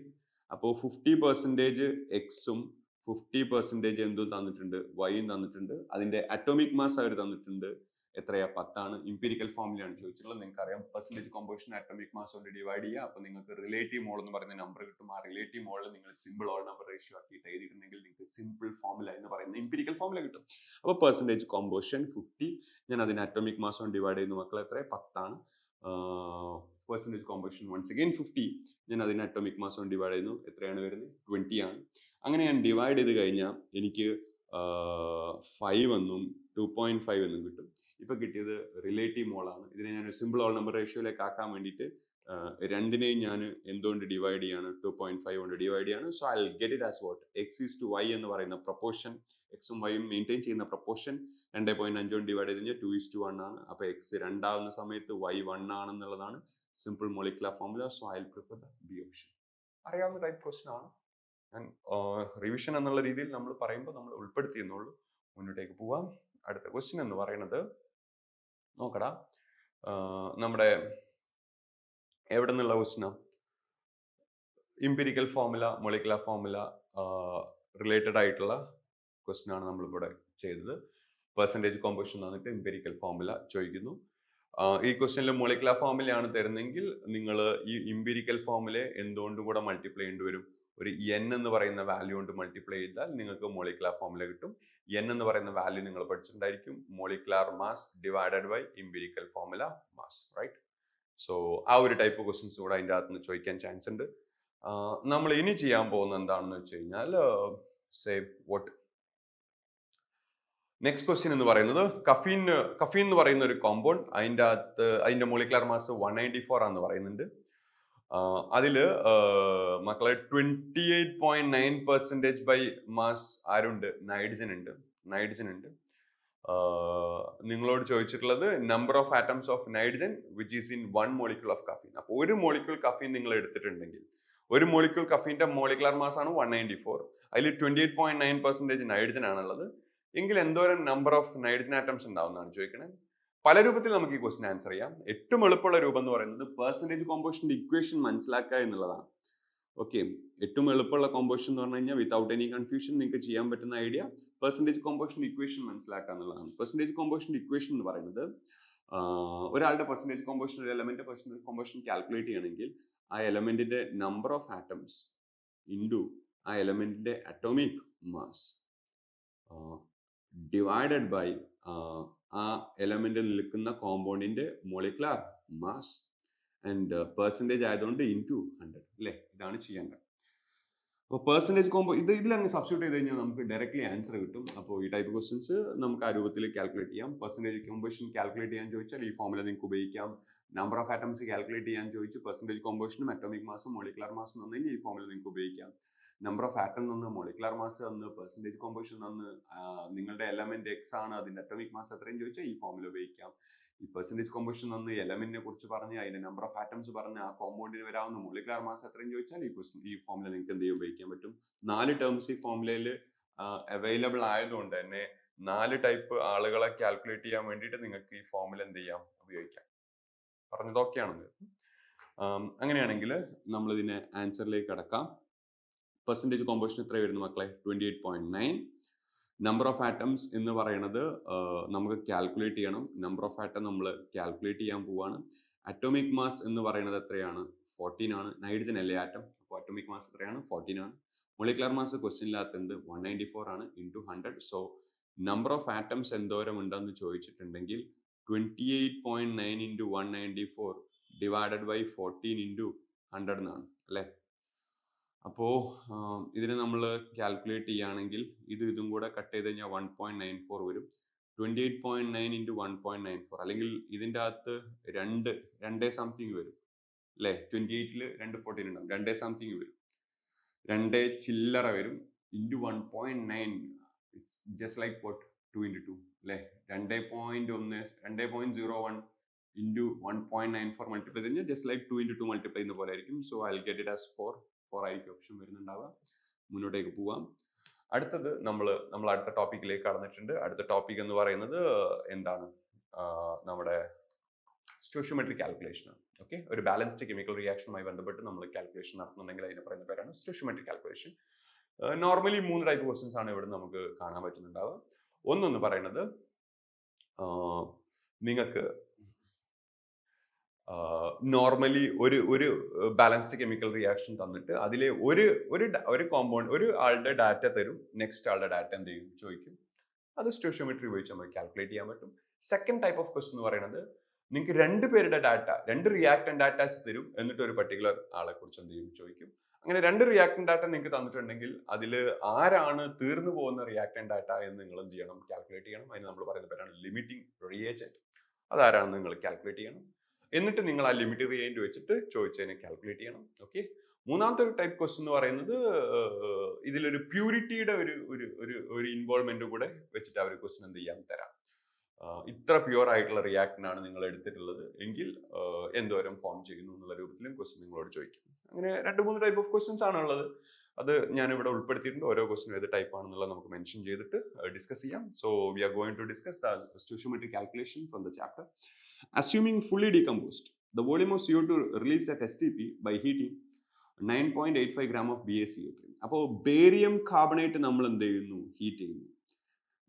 അപ്പോൾ 50% എക്സും 50% എന്തും തന്നിട്ടുണ്ട്, വൈയും തന്നിട്ടുണ്ട്. അതിന്റെ അറ്റോമിക് മാസ് അവർ തന്നിട്ടുണ്ട്, എത്രയാ? 10 ആണ്. ഇംപീരിക്കൽ ഫോർമുലയാണ് ചോദിച്ചിട്ടുള്ളത്. നിങ്ങൾക്ക് അറിയാം പെർസെൻറ്റേജ് കോമ്പോസിഷൻ അറ്റോമിക് മാസ് കൊണ്ട് ഡിവൈഡ് ചെയ്യുക, അപ്പോൾ നിങ്ങൾക്ക് റിലേറ്റീവ് മോൾ എന്ന് പറയുന്ന നമ്പർ കിട്ടും. ആ റിലേറ്റീവ് മോളിൽ നിങ്ങൾ സിമ്പിൾ ഓൾ നമ്പർ റേഷ്യോ ആക്കിയിട്ട് എഴുതിയിട്ടുണ്ടെങ്കിൽ നിങ്ങൾക്ക് സിമ്പിൾ ഫോർമുല എന്ന് പറയുന്ന ഇംപീരിക്കൽ ഫോർമുല കിട്ടും. അപ്പോൾ പെർസെൻറ്റേജ് കോമ്പോസിഷൻ 50, ഞാൻ അതിന് അറ്റോമിക് മാസ് കൊണ്ട് ഡിവൈഡ് ചെയ്യുന്ന മക്കൾ എത്ര? 10 ആണ്. പെർസെൻറ്റേജ് കോമ്പോസിഷൻ വൺസ് അഗെയിൻ 50, ഞാൻ അതിന് അറ്റോമിക് മാസ് കൊണ്ട് ഡിവൈഡ് ചെയ്യുന്നു, എത്രയാണ് വരുന്നത്? 20 ആണ്. അങ്ങനെ ഞാൻ ഡിവൈഡ് ചെയ്ത് കഴിഞ്ഞാൽ എനിക്ക് 5 എന്നും 2.5 എന്നും കിട്ടും. ഇപ്പൊ കിട്ടിയത് റിലേറ്റീവ് മോളാണ്. ഇതിനെ ഞാൻ സിമ്പിൾ ഓൾ നമ്പർ റേഷ്യോയിലേക്ക് ആക്കാൻ വേണ്ടിയിട്ട് രണ്ടിനെയും ഞാൻ എന്തുകൊണ്ട് ഡിവൈഡ് ചെയ്യാണ്? 2.5 കൊണ്ട് ഡിവൈഡ് ചെയ്യാണ്. So I will get it as what? x:y എന്ന് പറയുന്ന പ്രൊപ്പോർഷൻ, എക്സും വൈയും മെയിൻറ്റെയിൻ ചെയ്യുന്ന പ്രൊപ്പോർഷൻ 2.5 കൊണ്ട് ഡിവൈഡ് ചെയ്ത് കഴിഞ്ഞാൽ 2:1 ആണ്. അപ്പൊ എക്സ് 2 ആവുന്ന സമയത്ത് y 1 ആണെന്നുള്ളതാണ് simple molecular formula. So I will prefer the B option. അറിയാവുന്ന ടൈപ്പ് ക്വസ്റ്റൻ ആണ്. ഞാൻ റിവിഷൻ എന്നുള്ള രീതിയിൽ നമ്മൾ പറയുമ്പോൾ നമ്മൾ ഉൾപ്പെടുത്തിയെന്നുള്ളൂ. മുന്നോട്ടേക്ക് പോവാം. അടുത്ത ക്വസ്റ്റ്യൻ എന്ന് പറയുന്നത്, നോക്കടാ, നമ്മുടെ എവിടെ നിന്നുള്ള ക്വസ്റ്റ്യനാ? ഇംപിരിക്കൽ ഫോർമുല, മൊളിക്കുലർ ഫോർമുല റിലേറ്റഡ് ആയിട്ടുള്ള ക്വസ്റ്റ്യൻ ആണ് നമ്മളിവിടെ ചെയ്തത്. പെർസെൻറ്റേജ് കോമ്പോസിഷൻ തന്നിട്ട് ഇംപിരിക്കൽ ഫോർമുല ചോദിക്കുന്നു. ഈ ക്വസ്റ്റ്യനിൽ മൊളിക്കുലർ ഫോർമുലയാണ് തരുന്നെങ്കിൽ നിങ്ങൾ ഈ ഇംപിരിക്കൽ ഫോർമുലയെ എന്തുകൊണ്ട് കൂടെ മൾട്ടിപ്ലൈ ചെയ്യേണ്ടി വരും? ഒരു n എന്ന് പറയുന്ന വാല്യൂ കൊണ്ട് മൾട്ടിപ്ലൈ ചെയ്താൽ നിങ്ങൾക്ക് മൊളിക്കുലർ ഫോർമുല കിട്ടും. n എന്ന് പറയുന്ന വാല്യൂ നിങ്ങൾ പഠിച്ചിട്ടുണ്ടായിരിക്കും. Molecular mass divided by empirical formula mass, right? So ആ ഒരു ടൈപ്പ് ക്വസ്റ്റ്യൻസ് കൂടെ അതിൻ്റെ അകത്ത് നിന്ന് ചോദിക്കാൻ ചാൻസ് ഉണ്ട്. നമ്മൾ ഇനി ചെയ്യാൻ പോകുന്നത് എന്താണെന്ന് വെച്ച് കഴിഞ്ഞാൽ നെക്സ്റ്റ് ക്വസ്റ്റ്യൻ എന്ന് പറയുന്നത് കഫീൻ എന്ന് പറയുന്ന ഒരു കോമ്പൗണ്ട്, അതിന്റെ മൊളിക്കുലർ മാസ് 194 ആണെന്ന് പറയുന്നുണ്ട്. അതില് മക്കളെ 28.9% ബൈ മാസ് ആരുണ്ട്? നൈട്രജൻ ഉണ്ട്. നിങ്ങളോട് ചോദിച്ചിട്ടുള്ളത് number of atoms of nitrogen which is in 1 molecule of caffeine. അപ്പോൾ ഒരു മോളിക്യൂൾ കഫീൻ നിങ്ങൾ എടുത്തിട്ടുണ്ടെങ്കിൽ, ഒരു മോളിക്യൂൾ കഫീന്റെ മോളിക്കുലർ മാസ് ആണ് 194, അതിൽ 28.9% നൈട്രജൻ ആണുള്ളത് എങ്കിൽ എന്തോരം നമ്പർ ഓഫ് നൈട്രജൻ ആറ്റംസ് ഉണ്ടാവുന്നതാണ് ചോദിക്കണേ. പല രൂപത്തിൽ നമുക്ക് ഈ ക്വസ്റ്റ്യൻ ആൻസർ ചെയ്യാം. ഏറ്റവും എളുപ്പമുള്ള രൂപം എന്ന് പറയുന്നത് പെർസെൻറ്റേജ് കോമ്പോസിഷന്റെ ഇക്വേഷൻ മനസ്സിലാക്കുക എന്നുള്ളതാണ്. ഓക്കെ, ഏറ്റവും എളുപ്പമുള്ള കോമ്പോസിഷൻ എന്ന് പറഞ്ഞു കഴിഞ്ഞാൽ വിത്തൗട്ട് എനി കൺഫ്യൂഷൻ നിങ്ങൾക്ക് ചെയ്യാൻ പറ്റുന്ന ഐഡിയ പെർസെൻറ്റേജ് കോമ്പോസിഷന്റെ ഇക്വേഷൻ മനസ്സിലാക്കുക എന്നുള്ളതാണ്. പെർസെൻറ്റേജ് കോമ്പോസിഷന്റെ ഇക്വേഷൻ എന്ന് പറയുന്നത് ഒരാളുടെ പെർസെൻറ്റേജ് കോമ്പോസിഷൻ, ഒരു എലമെന്റ് പെർസെൻറ്റേജ് കോമ്പോസിഷൻ കാൽക്കുലേറ്റ് ചെയ്യണമെങ്കിൽ ആ എലമെന്റിന്റെ നമ്പർ ഓഫ് ആറ്റംസ് ഇൻറ്റു ആ എലമെന്റിന്റെ അറ്റോമിക് മാസ് ഡിവൈഡഡ് ബൈ ആ എലമെന്റിൽ നിൽക്കുന്ന കോമ്പൗണ്ടിന്റെ മോളിക്കുലർ മാസ് ആൻഡ് പെർസെൻറ്റേജ് ആയതുകൊണ്ട് ഇൻറ്റു 100 അല്ലേ? ഇതാണ് ചെയ്യേണ്ടത്. അപ്പോൾ പെർസെൻറ്റേജ് ഇതിലങ്ങ് സബ്സ്റ്റിറ്റ്യൂട്ട് ചെയ്ത് കഴിഞ്ഞാൽ നമുക്ക് ഡയറക്റ്റ്ലി ആൻസർ കിട്ടും. അപ്പോൾ ഈ ടൈപ്പ് ക്വസ്റ്റ്യൻസ് നമുക്ക് ആ രൂപത്തിൽ കാൽക്കുലേറ്റ് ചെയ്യാം. പെർസെൻറ്റേജ് കോമ്പോസിഷൻ കാൽക്കുലേറ്റ് ചെയ്യാൻ ചോദിച്ചാൽ ഈ ഫോർമുല നിങ്ങൾക്ക് ഉപയോഗിക്കാം. നമ്പർ ഓഫ് ആറ്റംസ് കാൽക്കുലേറ്റ് ചെയ്യാൻ ചോദിച്ചു പെർസെൻറ്റേജ് കോമ്പോസിഷനും അറ്റോമിക് മാസും മോളിക്കുലർ മാസും തന്നു കഴിഞ്ഞാൽ ഈ ഫോർമുല നിങ്ങൾക്ക് ഉപയോഗിക്കാം. നമ്പർ ഓഫ് ആറ്റം തന്ന്, മോളിക്കുലർ മാസ് തന്ന്, പെർസെൻറ്റേജ് കോമ്പോസിഷൻ തന്ന്, നിങ്ങളുടെ എലമെന്റ് എക്സ് ആണ്, അതിന്റെ അറ്റോമിക് മാസ് എത്രയും ചോദിച്ചാൽ ഈ ഫോർമുല ഉപയോഗിക്കാം. ഈ പെർസെൻറ്റേജ് കോമ്പോസിഷൻ തന്ന് എലമെന്റിനെ കുറിച്ച് പറഞ്ഞ് അതിന്റെ നമ്പർ ഓഫ് ആറ്റംസ് പറഞ്ഞ് ആ കോമ്പൗണ്ടിന് വരാവുന്ന മോളിക്കുലർ മാസ് എത്രയും ചോദിച്ചാൽ ഈ ഫോർമുല നിങ്ങൾക്ക് എന്ത് ഉപയോഗിക്കാൻ പറ്റും. 4 ടേംസ് ഈ ഫോർമുലയിൽ അവൈലബിൾ ആയതുകൊണ്ട് തന്നെ 4 ടൈപ്പ് ആളുകളെ കാൽക്കുലേറ്റ് ചെയ്യാൻ വേണ്ടിയിട്ട് നിങ്ങൾക്ക് ഈ ഫോർമുല എന്ത് ചെയ്യാം, ഉപയോഗിക്കാം. പറഞ്ഞതൊക്കെയാണെന്ന്. അങ്ങനെയാണെങ്കിൽ നമ്മൾ ഇതിനെ ആൻസറിലേക്ക് കടക്കാം. പെർസെൻറ്റേജ് കോമ്പോസിഷൻ എത്ര വരുന്നു മക്കളെ? 28.9. നമ്പർ ഓഫ് ആറ്റംസ് എന്ന് പറയുന്നത് നമുക്ക് കാൽക്കുലേറ്റ് ചെയ്യണം. നമ്പർ ഓഫ് ആറ്റം നമ്മൾ കാൽക്കുലേറ്റ് ചെയ്യാൻ പോവാണ്. അറ്റോമിക് മാസ് എന്ന് പറയുന്നത് എത്രയാണ്? 14 ആണ്. നൈട്രജൻ അല്ലേ ആറ്റം, അപ്പോൾ അറ്റോമിക് മാസ് എത്രയാണ്? 14 ആണ്. മോളിക്കുലർ മാസ് ക്വസ്റ്റ്യനിനകത്തുണ്ട് 194 ആണ് into 100. So number of atoms എന്തോരം ഉണ്ടെന്ന് ചോദിച്ചിട്ടുണ്ടെങ്കിൽ 28.9 ഇൻറ്റു 194 ഡിവൈഡഡ് ബൈ 14 ഇൻറ്റു 100 എന്നാണ് അല്ലേ? അപ്പോൾ ഇതിനെ നമ്മൾ കാൽക്കുലേറ്റ് ചെയ്യുകയാണെങ്കിൽ ഇതും കൂടെ കട്ട് ചെയ്ത് കഴിഞ്ഞാൽ 1.94 വരും. 28.9 ഇൻറ്റു 1.94 അല്ലെങ്കിൽ ഇതിൻ്റെ അകത്ത് രണ്ടേ സംതിങ് വരും അല്ലേ? 28ൽ 214 ഉണ്ടാവും, രണ്ടേ സംതിങ് വരും, രണ്ടേ ചില്ലറ വരും into 1.9. It's just like what 2 into 2 അല്ലേ? 2.01 ഇൻറ്റു 1.94 മൾട്ടിപ്ലൈ കഴിഞ്ഞാൽ ജസ്റ്റ് ലൈക്ക് 2 ഇൻറ്റു 2 മൾട്ടിപ്ലൈ ചെയ്യുന്ന പോലെ ആയിരിക്കും. So I will get it as 4 ആയിരിക്കും ഓപ്ഷൻ വരുന്നുണ്ടാവുക. മുന്നോട്ടേക്ക് പോവാം. അടുത്തത് നമ്മൾ അടുത്ത ടോപ്പിക്കിലേക്ക് കടന്നിട്ടുണ്ട്. അടുത്ത ടോപ്പിക് എന്ന് പറയുന്നത് എന്താണ്? നമ്മുടെ സ്റ്റോഷിയോമെട്രിക് കാൽക്കുലേഷൻ ആണ്. ഓക്കെ, ഒരു ബാലൻസ്ഡ് കെമിക്കൽ റിയാക്ഷനുമായി ബന്ധപ്പെട്ട് നമ്മൾ കാൽക്കുലേഷൻ നടത്തുന്നുണ്ടെങ്കിൽ അതിനെ പറയുന്ന പേരാണ് stoichiometric calculation. Normally 3 type questions ആണ് ഇവിടെ നമുക്ക് കാണാൻ പറ്റുന്നുണ്ടാവുക. ഒന്നെന്ന് പറയുന്നത് നിങ്ങൾക്ക് നോർമലി ഒരു ബാലൻസ്ഡ് കെമിക്കൽ റിയാക്ഷൻ തന്നിട്ട് അതിലെ ഒരു കോമ്പൗണ്ട്, ഒരു ആളുടെ ഡാറ്റ തരും, നെക്സ്റ്റ് ആളുടെ ഡാറ്റ എന്ത് ചെയ്യും ചോദിക്കും. അത് സ്റ്റോഷിയോമെട്രി ഉപയോഗിച്ച് നമുക്ക് കാൽക്കുലേറ്റ് ചെയ്യാൻ പറ്റും. സെക്കൻഡ് ടൈപ്പ് ഓഫ് ക്വസ്റ്റ്യൻ എന്ന് പറയുന്നത് നിങ്ങൾക്ക് 2 പേരുടെ ഡാറ്റ, 2 റിയാക്ടന്റ് ഡാറ്റാസ് തരും, എന്നിട്ട് ഒരു പർട്ടിക്കുലർ ആളെ കുറിച്ച് എന്ത് ചെയ്യും ചോദിക്കും. അങ്ങനെ 2 റിയാക്ടന്റ് ഡാറ്റ നിങ്ങൾക്ക് തന്നിട്ടുണ്ടെങ്കിൽ അതിൽ ആരാണ് തീർന്നു പോകുന്ന റിയാക്ടന്റ് ഡാറ്റ എന്ന് നിങ്ങൾ എന്ത് ചെയ്യണം, കാൽക്കുലേറ്റ് ചെയ്യണം. അതിന് നമ്മൾ പറയുന്ന പേരാണ് ലിമിറ്റിംഗ് റിയേജന്റ്. അതാരാണെന്ന് നിങ്ങൾ കാൽക്കുലേറ്റ് ചെയ്യണം. എന്നിട്ട് നിങ്ങൾ ആ ലിമിറ്റിംഗ് റിയേജന്റ് വെച്ചിട്ട് ചോദിച്ചതിനെ കാൽക്കുലേറ്റ് ചെയ്യണം. ഓക്കെ, മൂന്നാമത്തെ ഒരു ടൈപ്പ് ക്വസ്റ്റ്യൻ എന്ന് പറയുന്നത് ഇതിലൊരു പ്യൂരിറ്റിയുടെ ഒരു ഇൻവോൾവ്മെന്റ് കൂടെ വെച്ചിട്ട് അവർ ക്വസ്റ്റ്യൻ എന്ത് ചെയ്യാൻ തരാം. ഇത്ര പ്യുവർ ആയിട്ടുള്ള റിയാക്ടന്റ് ആണ് നിങ്ങൾ എടുത്തിട്ടുള്ളത് എങ്കിൽ എന്തോരം ഫോം ചെയ്യുന്നു എന്നുള്ള രൂപത്തിലും ക്വസ്റ്റ്യൻ നിങ്ങളോട് ചോദിക്കും. അങ്ങനെ 2-3 ടൈപ്പ് ഓഫ് ക്വസ്റ്റ്യൻസ് ആണ് ഉള്ളത്. അത് ഞാനിവിടെ ഉൾപ്പെടുത്തിയിട്ടുണ്ട്. ഓരോ ക്വസ്റ്റ്യൻ ഏത് ടൈപ്പ് ആണെന്നുള്ളത് നമുക്ക് മെൻഷൻ ചെയ്തിട്ട് ഡിസ്കസ് ചെയ്യാം. So we are going to discuss the stoichiometric calculation from the chapter. Assuming fully decomposed, the volume of CO2 released at STP by heating 9.85 gram of BaCO3. അപ്പോൾ barium carbonate നമ്മൾ എന്ത് ചെയ്യുന്നു? Heat ചെയ്യുന്നു.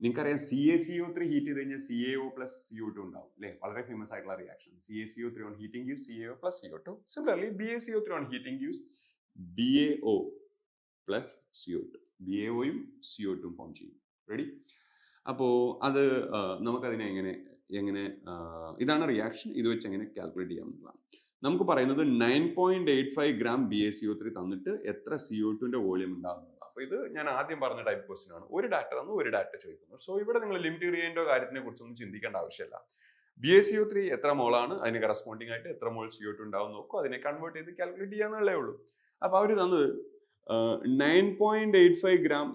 നിങ്ങൾക്കറിയാം CaCO3 heat ചെയ്ത് കഴിഞ്ഞാൽ CaO plus CO2 ഉണ്ടാവും അല്ലേ? വളരെ ഫേമസ് ആയിട്ടുള്ള reaction. CaCO3 on heating gives CaO plus CO2. Similarly, BaCO3 on heating gives BaO plus CO2. BaOയും CO2 form ചെയ്യും. റെഡി? അപ്പോൾ അത് നമുക്കതിനെ എങ്ങനെ ഇതാണ് റിയാക്ഷൻ. ഇത് വെച്ച് എങ്ങനെ കാൽക്കുലേറ്റ് ചെയ്യാവുന്നതാണ്. നമുക്ക് പറയുന്നത് 9.85 gram BaCO3 തന്നിട്ട് എത്ര CO2ന്റെ വോളിയം ഉണ്ടാകുന്നത്. അപ്പൊ ഇത് ഞാൻ ആദ്യം പറഞ്ഞ ടൈപ്പ് ക്വസ്റ്റ്യൻ ആണ്. ഒരു ഡാറ്റ തന്നു, ഒരു ഡാറ്റ ചോദിക്കുന്നു. സോ ഇവിടെ നിങ്ങൾ ലിമിറ്റ് റിയേൻ്റോ കാര്യത്തിനെ കുറിച്ചൊന്നും ചിന്തിക്കേണ്ട ആവശ്യമില്ല. BaCO3 എത്ര മോളാണ്, അതിന് കറസ്പോണ്ടിങ് ആയിട്ട് എത്ര മോൾ CO2 ഉണ്ടാവും നോക്കും, അതിനെ കൺവേർട്ട് ചെയ്ത് കാൽക്കുലേറ്റ് ചെയ്യാന്നുള്ളേ ഉള്ളൂ. അപ്പൊ അവർ തന്നത് 9.85 gram.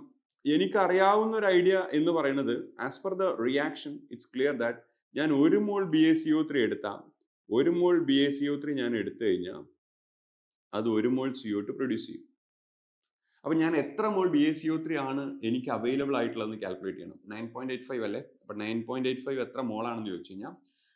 എനിക്കറിയാവുന്ന ഒരു ഐഡിയ എന്ന് പറയുന്നത് as per the reaction it's clear that ഞാൻ 1 മോൾ BaCO3 എടുത്താൽ 1 മോൾ BaCO3 ഞാൻ എടുത്തു കഴിഞ്ഞാൽ അത് 1 മോൾ CO2 പ്രൊഡ്യൂസ് ചെയ്യും. അപ്പൊ ഞാൻ എത്ര മോൾ BaCO3 ആണ് എനിക്ക് അവൈലബിൾ ആയിട്ടുള്ളതെന്ന് കാൽക്കുലേറ്റ് ചെയ്യണം. 9.85 അല്ലേ? അപ്പൊ 9.85 എത്ര മോളാണെന്ന് ചോദിച്ചു കഴിഞ്ഞാൽ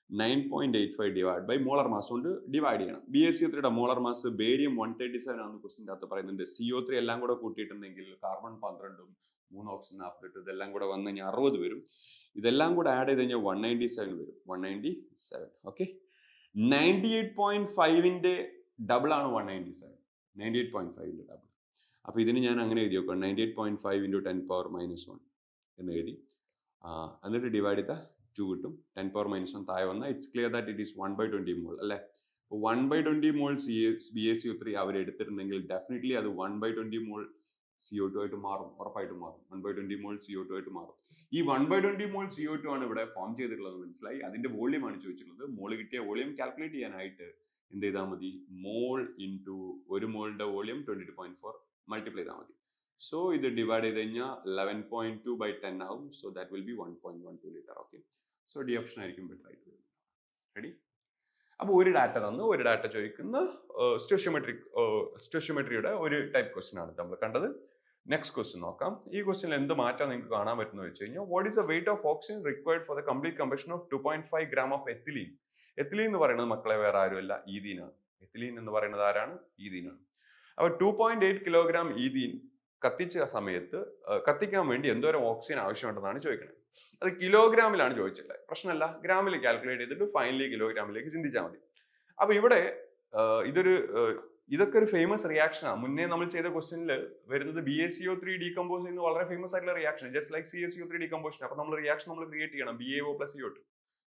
9.85 ഡിവൈഡ് ബൈ മോളർ മാസ് കൊണ്ട് ഡിവൈഡ് ചെയ്യണം. BaCO3യുടെ മോളർ മാസ് ബേരിയം 137 ആണെന്ന് ക്വസ്റ്റിൻ്റെ അകത്ത് പറയുന്നുണ്ട്. CO3 എല്ലാം കൂടെ കൂട്ടിയിട്ടുണ്ടെങ്കിൽ കാർബൺ 12ഉം 3 ഓക്സിജൻ 48 ഇതെല്ലാം കൂടെ വന്നു കഴിഞ്ഞാൽ 60 വരും. ഇതെല്ലാം കൂടെ ആഡ് ചെയ്ത് കഴിഞ്ഞാൽ 197 വരും. 197. ഓക്കെ, 98.5ന്റെ ഡബിൾ ആണ് 197. 98.5ന്റെ ഡബിൾ. അപ്പൊ ഇതിന് ഞാൻ അങ്ങനെ എഴുതി നോക്കാം. 98.5 into 10 power minus 1 എന്ന് എഴുതി. എന്നിട്ട് ഡിവൈഡ് ചെയ്താൽ 2 കിട്ടും. 10 power minus 1 താഴെ വന്നാൽ it's clear that it is 1/20 മോൾ അല്ലേ? 1/20 മോൾ BaCO3 അവർ എടുത്തിട്ടുണ്ടെങ്കിൽ ഡെഫിനറ്റ്ലി അത് 1/20 മോൾ CO2 ആയിട്ട് മാറും. ഉറപ്പായിട്ടും മാറും. 1/20 മോൾ CO2 ആയിട്ട് മാറും. ഈ 1/20 മോൾ CO2 ആണ് ഇവിടെ ഫോം ചെയ്തിട്ടുള്ളത്. മനസ്സിലായി? അതിന്റെ വോളിയം ആണ് ചോദിച്ചിട്ടുള്ളത്. മോള് കിട്ടിയ വോളിയം കാൽക്കുലേറ്റ് ചെയ്യാനായിട്ട് എന്ത് ചെയ്താൽ മതി? മോൾ ഇൻറ്റു 1 മോളിന്റെ വോളിയം 22.4 മൾട്ടിപ്ലൈ ചെയ്താൽ മതി. സോ ഇത് ഡിവൈഡ് ചെയ്ത് കഴിഞ്ഞാൽ 11.2 by 10 ആവും. So that will be 1.12 litre. Okay, so D option ആയിരിക്കും ബെറ്റർ ആയിട്ട് വരുന്നത്. റെഡി? അപ്പോൾ ഒരു ഡാറ്റ തന്നു, ഒരു ഡാറ്റ ചോദിക്കുന്ന സ്റ്റോഷിയോമെട്രിയുടെ ഒരു ടൈപ്പ് ക്വസ്റ്റ്യൻ ആണ് നമ്മൾ കണ്ടത്. നെക്സ്റ്റ് ക്വസ്റ്റ്യൻ നോക്കാം. ഈ ക്വസ്റ്റ്യനിൽ എന്ത് മാറ്റം നിങ്ങൾക്ക് കാണാൻ പറ്റുന്ന വെച്ച് കഴിഞ്ഞാൽ what is the weight of oxygen required for the complete combustion of 2.5 gram of ethylene. Ethylene എന്ന് പറയുന്നത് മക്കളെ വേറെ ആരുമല്ല, ഈഥീനാണ്. എത്തിലീൻ എന്ന് പറയുന്നത് ആരാണ്? ഈഥീനാണ്. അപ്പോൾ 2.8 കിലോഗ്രാം ഈഥീൻ കത്തിച്ച സമയത്ത് കത്തിക്കാൻ വേണ്ടി എന്തോരം ഓക്സിജൻ ആവശ്യമുണ്ടെന്നാണ് ചോദിക്കുന്നത്. അത് കിലോഗ്രാമിലാണ് ചോദിച്ചിട്ടുള്ളത്. പ്രശ്നമല്ല, ഗ്രാമിൽ കാൽക്കുലേറ്റ് ചെയ്തിട്ട് ഫൈനലി കിലോഗ്രാമിലേക്ക് ചിന്തിച്ചാൽ മതി. അപ്പൊ ഇവിടെ ഇതൊക്കെ ഒരു ഫേമസ് റിയാക്ഷൻ ആണ്. മുന്നേ നമ്മൾ ചെയ്ത ക്വസ്റ്റ്യനിൽ വരുന്നത് BaCO3 ഡീകമ്പോസ് ചെയ്യുന്ന വളരെ ഫേമസ് ആയിട്ടുള്ള reaction, just like CaCO3 decomposition. അപ്പൊ നമ്മൾ റിയാക്ഷൻ നമ്മൾ ക്രിയേറ്റ് ചെയ്യണം. BaO plus CO2.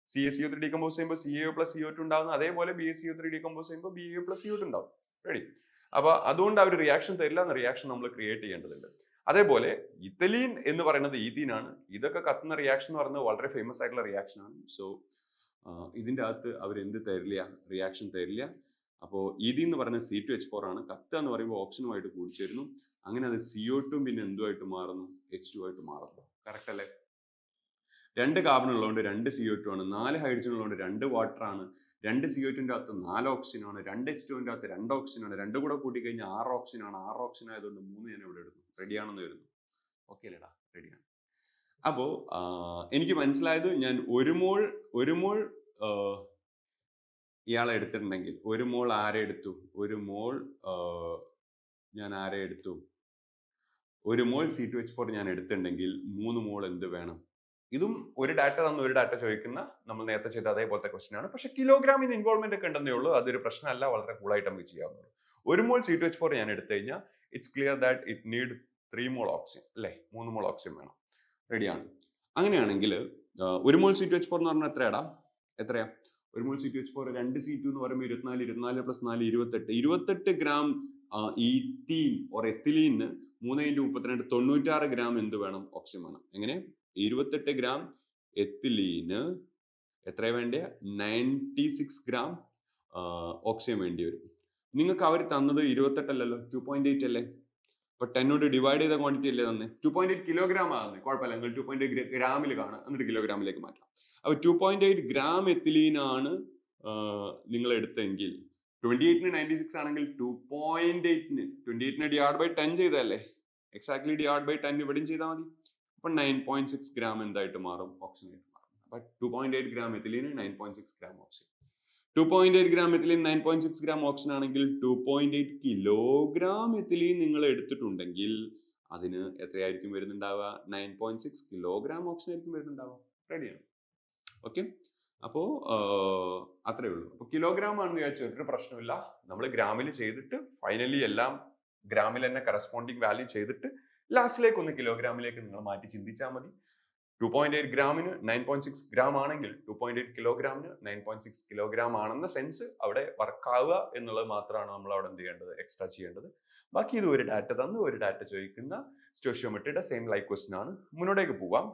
CaCO3 decompose ചെയ്യുമ്പോൾ CaO plus CO2 ഉണ്ടാകുന്ന അതേപോലെ BaCO3 ഡീകമ്പോസ് ചെയ്യുമ്പോൾ BaO plus CO2 ഉണ്ടാവും. റെഡി? അപ്പൊ അതുകൊണ്ട് അവർ റിയാക്ഷൻ തരില്ല എന്ന റിയാക്ഷൻ നമ്മൾ ക്രിയേറ്റ് ചെയ്യേണ്ടതുണ്ട്. അതേപോലെ ഇഥലീൻ എന്ന് പറയുന്നത് ഈഥീൻ ആണ്. ഇതൊക്കെ കത്തുന്ന റിയാക്ഷൻ എന്ന് പറയുന്നത് വളരെ ഫേമസ് ആയിട്ടുള്ള റിയാക്ഷൻ ആണ്. സോ ഇതിന്റെ അകത്ത് അവർ എന്ത് തരില്ല? റിയാക്ഷൻ തരില്ല. അപ്പോൾ ഈഥീൻ എന്ന് പറയുന്നത് C2H4 ആണ്. കത്തുക എന്ന് പറയുമ്പോൾ ഓക്സിജനുമായിട്ട് കൂടിച്ചേരുന്നു. അങ്ങനെ അത് CO2 പിന്നെ എന്തുമായിട്ട് മാറുന്നു? H2 ആയിട്ട് മാറുന്നു. കറക്റ്റ് അല്ലേ? 2 കാർബൺ ഉള്ളതുകൊണ്ട് 2 CO2 ആണ്. 4 ഹൈഡ്രജൻ ഉള്ളതുകൊണ്ട് 2 വാട്ടർ ആണ്. 2 CO2ന്റെ അകത്ത് 4 ഓക്സിജൻ ആണ്. 2 H2ന്റെ അകത്ത് 2 ഓക്സിജൻ ആണ്. 2 കൂടെ കൂട്ടി കഴിഞ്ഞാൽ 6 ഓക്സിജൻ ആണ്. 6 ഓക്സിജൻ ആയതുകൊണ്ട് 3 ഞാൻ ഇവിടെ എടുക്കുന്നു. റെഡിയാണെന്ന് വരുന്നു. ഓക്കെ അല്ലേടാ? റെഡിയാണ്. അപ്പോൾ എനിക്ക് മനസ്സിലായത് ഞാൻ ഒരു മോൾ ഇയാളെ എടുത്തിട്ടുണ്ടെങ്കിൽ 1 മോൾ ആരെ എടുത്തു? 1 മോൾ ഞാൻ ആരെ എടുത്തു? 1 മോൾ C2H4 ഞാൻ എടുത്തിട്ടുണ്ടെങ്കിൽ 3 മോൾ എന്ത് വേണം? ഇതും ഒരു ഡാറ്റ തന്ന ഒരു ഡാറ്റ ചോദിക്കുന്ന നമ്മൾ നേരത്തെ ചെയ്ത അതേപോലത്തെ ക്വസ്റ്റ്യൻ ആണ്. പക്ഷെ കിലോഗ്രാമിന് ഇൻവോൾവ്മെന്റ് ഒക്കെ ഉണ്ടെന്നേ ഉള്ളൂ. അതൊരു പ്രശ്നമല്ല, വളരെ കൂളായിട്ട് നമുക്ക് ചെയ്യാവുന്നതാണ്. 1 മോൾ C2H4 ഞാൻ എടുത്തു കഴിഞ്ഞാൽ it's clear that it need 3 mall oxygen അല്ലേ? 3 മോൾ ഓക്സിജൻ വേണം. റെഡിയാണ്? അങ്ങനെയാണെങ്കിൽ 1 മോൾ C2H4 എന്ന് പറഞ്ഞാൽ എത്രയാ? 1 മോൾ C2H4 2 C2 എന്ന് പറയുമ്പോൾ 24, 24 plus 4 28 ഗ്രാം ഈത്തീൻ ഓർ എത്തിലീന് 3 × 32 96 ഗ്രാം എന്ത് വേണം? ഓക്സിജൻ വേണം. എങ്ങനെ? 28 ഗ്രാം എത്തിലീന് എത്ര വേണ്ടേ? 96 ഗ്രാം ഓക്സിജൻ വേണ്ടി വരും. നിങ്ങൾക്ക് അവർ തന്നത് 28 അല്ലല്ലോ, 2.8 അല്ലേ? അപ്പൊ 10 കൊണ്ട് ഡിവൈഡ് ചെയ്ത ക്വാണ്ടിറ്റി അല്ലേ തന്നെ? 2.8 കിലോഗ്രാം ആകുന്നത് കുഴപ്പമില്ല. നിങ്ങൾ 2.8 ഗ്രാമിൽ കാണാം, എന്നിട്ട് കിലോഗ്രാമിലേക്ക് മാറ്റാം. അപ്പൊ 2.8 ഗ്രാം എത്തിലീനാണ് നിങ്ങൾ എടുത്തെങ്കിൽ 28ന് 96 ആണെങ്കിൽ 2.8ന് 28നെ ഡിവൈഡ് ബൈ 10 ചെയ്തല്ലേ? എക്സാക്ട്ലി ഡിവൈഡ് ബൈ 10 ഇവിടെയും ചെയ്താൽ മതി. അപ്പൊ 9.6 ഗ്രാം എന്തായിട്ട് മാറും? ഓക്സിജൻ ആയിട്ട് മാറും. അപ്പൊ 2.8 ഗ്രാം എത്തിലീന് 9.6 gram oxygen. 2.8 gram ethylene 9.6 gram oxygen ആണെങ്കിൽ 2.8 കിലോഗ്രാം എത്തിലീൻ നിങ്ങൾ എടുത്തിട്ടുണ്ടെങ്കിൽ അതിന് എത്രയായിരിക്കും വരുന്നുണ്ടാവുക? 9.6 കിലോഗ്രാം ഓക്സിജൻ ആയിരിക്കും വരുന്നുണ്ടാവുക. റെഡിയാണ്. ഓക്കെ, അപ്പോൾ അത്രേ ഉള്ളൂ. അപ്പോൾ കിലോഗ്രാം ആണെന്ന് വിചാരിച്ചാൽ ഒരു പ്രശ്നമില്ല. നമ്മൾ ഗ്രാമിൽ ചെയ്തിട്ട് ഫൈനലി എല്ലാം ഗ്രാമിൽ തന്നെ കറസ്പോണ്ടിങ് വാല്യൂ ചെയ്തിട്ട് ലാസ്റ്റിലേക്ക് ഒന്ന് കിലോഗ്രാമിലേക്ക് നിങ്ങൾ മാറ്റി ചിന്തിച്ചാൽ മതി. 2.8 ഗ്രാമിന് 9.6 ഗ്രാം ആണെങ്കിൽ 2.8 കിലോഗ്രാമിന് 9.6 കിലോഗ്രാം ആണെന്ന സെൻസ് അവിടെ വർക്കാവുക എന്നുള്ളത് മാത്രമാണ് നമ്മൾ അവിടെ എന്ത് ചെയ്യേണ്ടത്? എക്സ്ട്രാ ചെയ്യേണ്ടത്. ബാക്കി ഇത് ഒരു ഡാറ്റ തന്ന് ഒരു ഡാറ്റ ചോദിക്കുന്ന സ്റ്റോഷിയോമെട്രിയുടെ സെയിം ലൈക്ക് ക്വസ്റ്റ്യൻ ആണ്. മുന്നോട്ടേക്ക് പോവാം.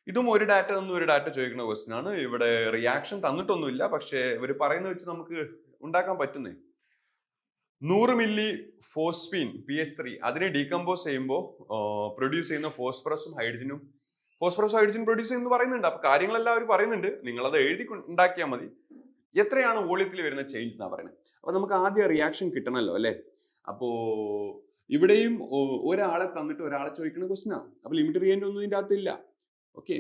ഇതും ഒരു ഡാറ്റ തന്ന് ഒരു ഡാറ്റ ചോദിക്കുന്ന ക്വസ്റ്റ്യൻ ആണ്. ഇവിടെ റിയാക്ഷൻ തന്നിട്ടൊന്നുമില്ല, പക്ഷേ ഇവർ പറയുന്ന വെച്ച് നമുക്ക് ഉണ്ടാക്കാൻ പറ്റുന്നേ. 100 മില്ലി ഫോസ്ഫീൻ PH3 അതിനെ ഡീകമ്പോസ് ചെയ്യുമ്പോൾ പ്രൊഡ്യൂസ് ചെയ്യുന്ന ഫോസ്ഫറസും ഹൈഡ്രജനും ഹൈഡ്രജൻ പ്രൊഡ്യൂസ് ചെയ്യുന്നു പറയുന്നുണ്ട്. അപ്പൊ കാര്യങ്ങളെല്ലാം അവർ പറയുന്നുണ്ട്, നിങ്ങളത് എഴുതി ഉണ്ടാക്കിയാൽ മതി. എത്രയാണ് വോളിയത്തിൽ വരുന്ന ചേഞ്ച് എന്നാ പറയുന്നത്. അപ്പൊ നമുക്ക് ആദ്യം റിയാക്ഷൻ കിട്ടണമല്ലോ അല്ലെ. അപ്പോ ഇവിടെയും ഒരാളെ തന്നിട്ട് ഒരാളെ ചോദിക്കുന്ന ക്വസ്റ്റ്യനാ. അപ്പൊ ലിമിറ്റ് റിയേൻ്റ് ഒന്നും ഇതിൻ്റെ അകത്തില്ല. ഓക്കെ,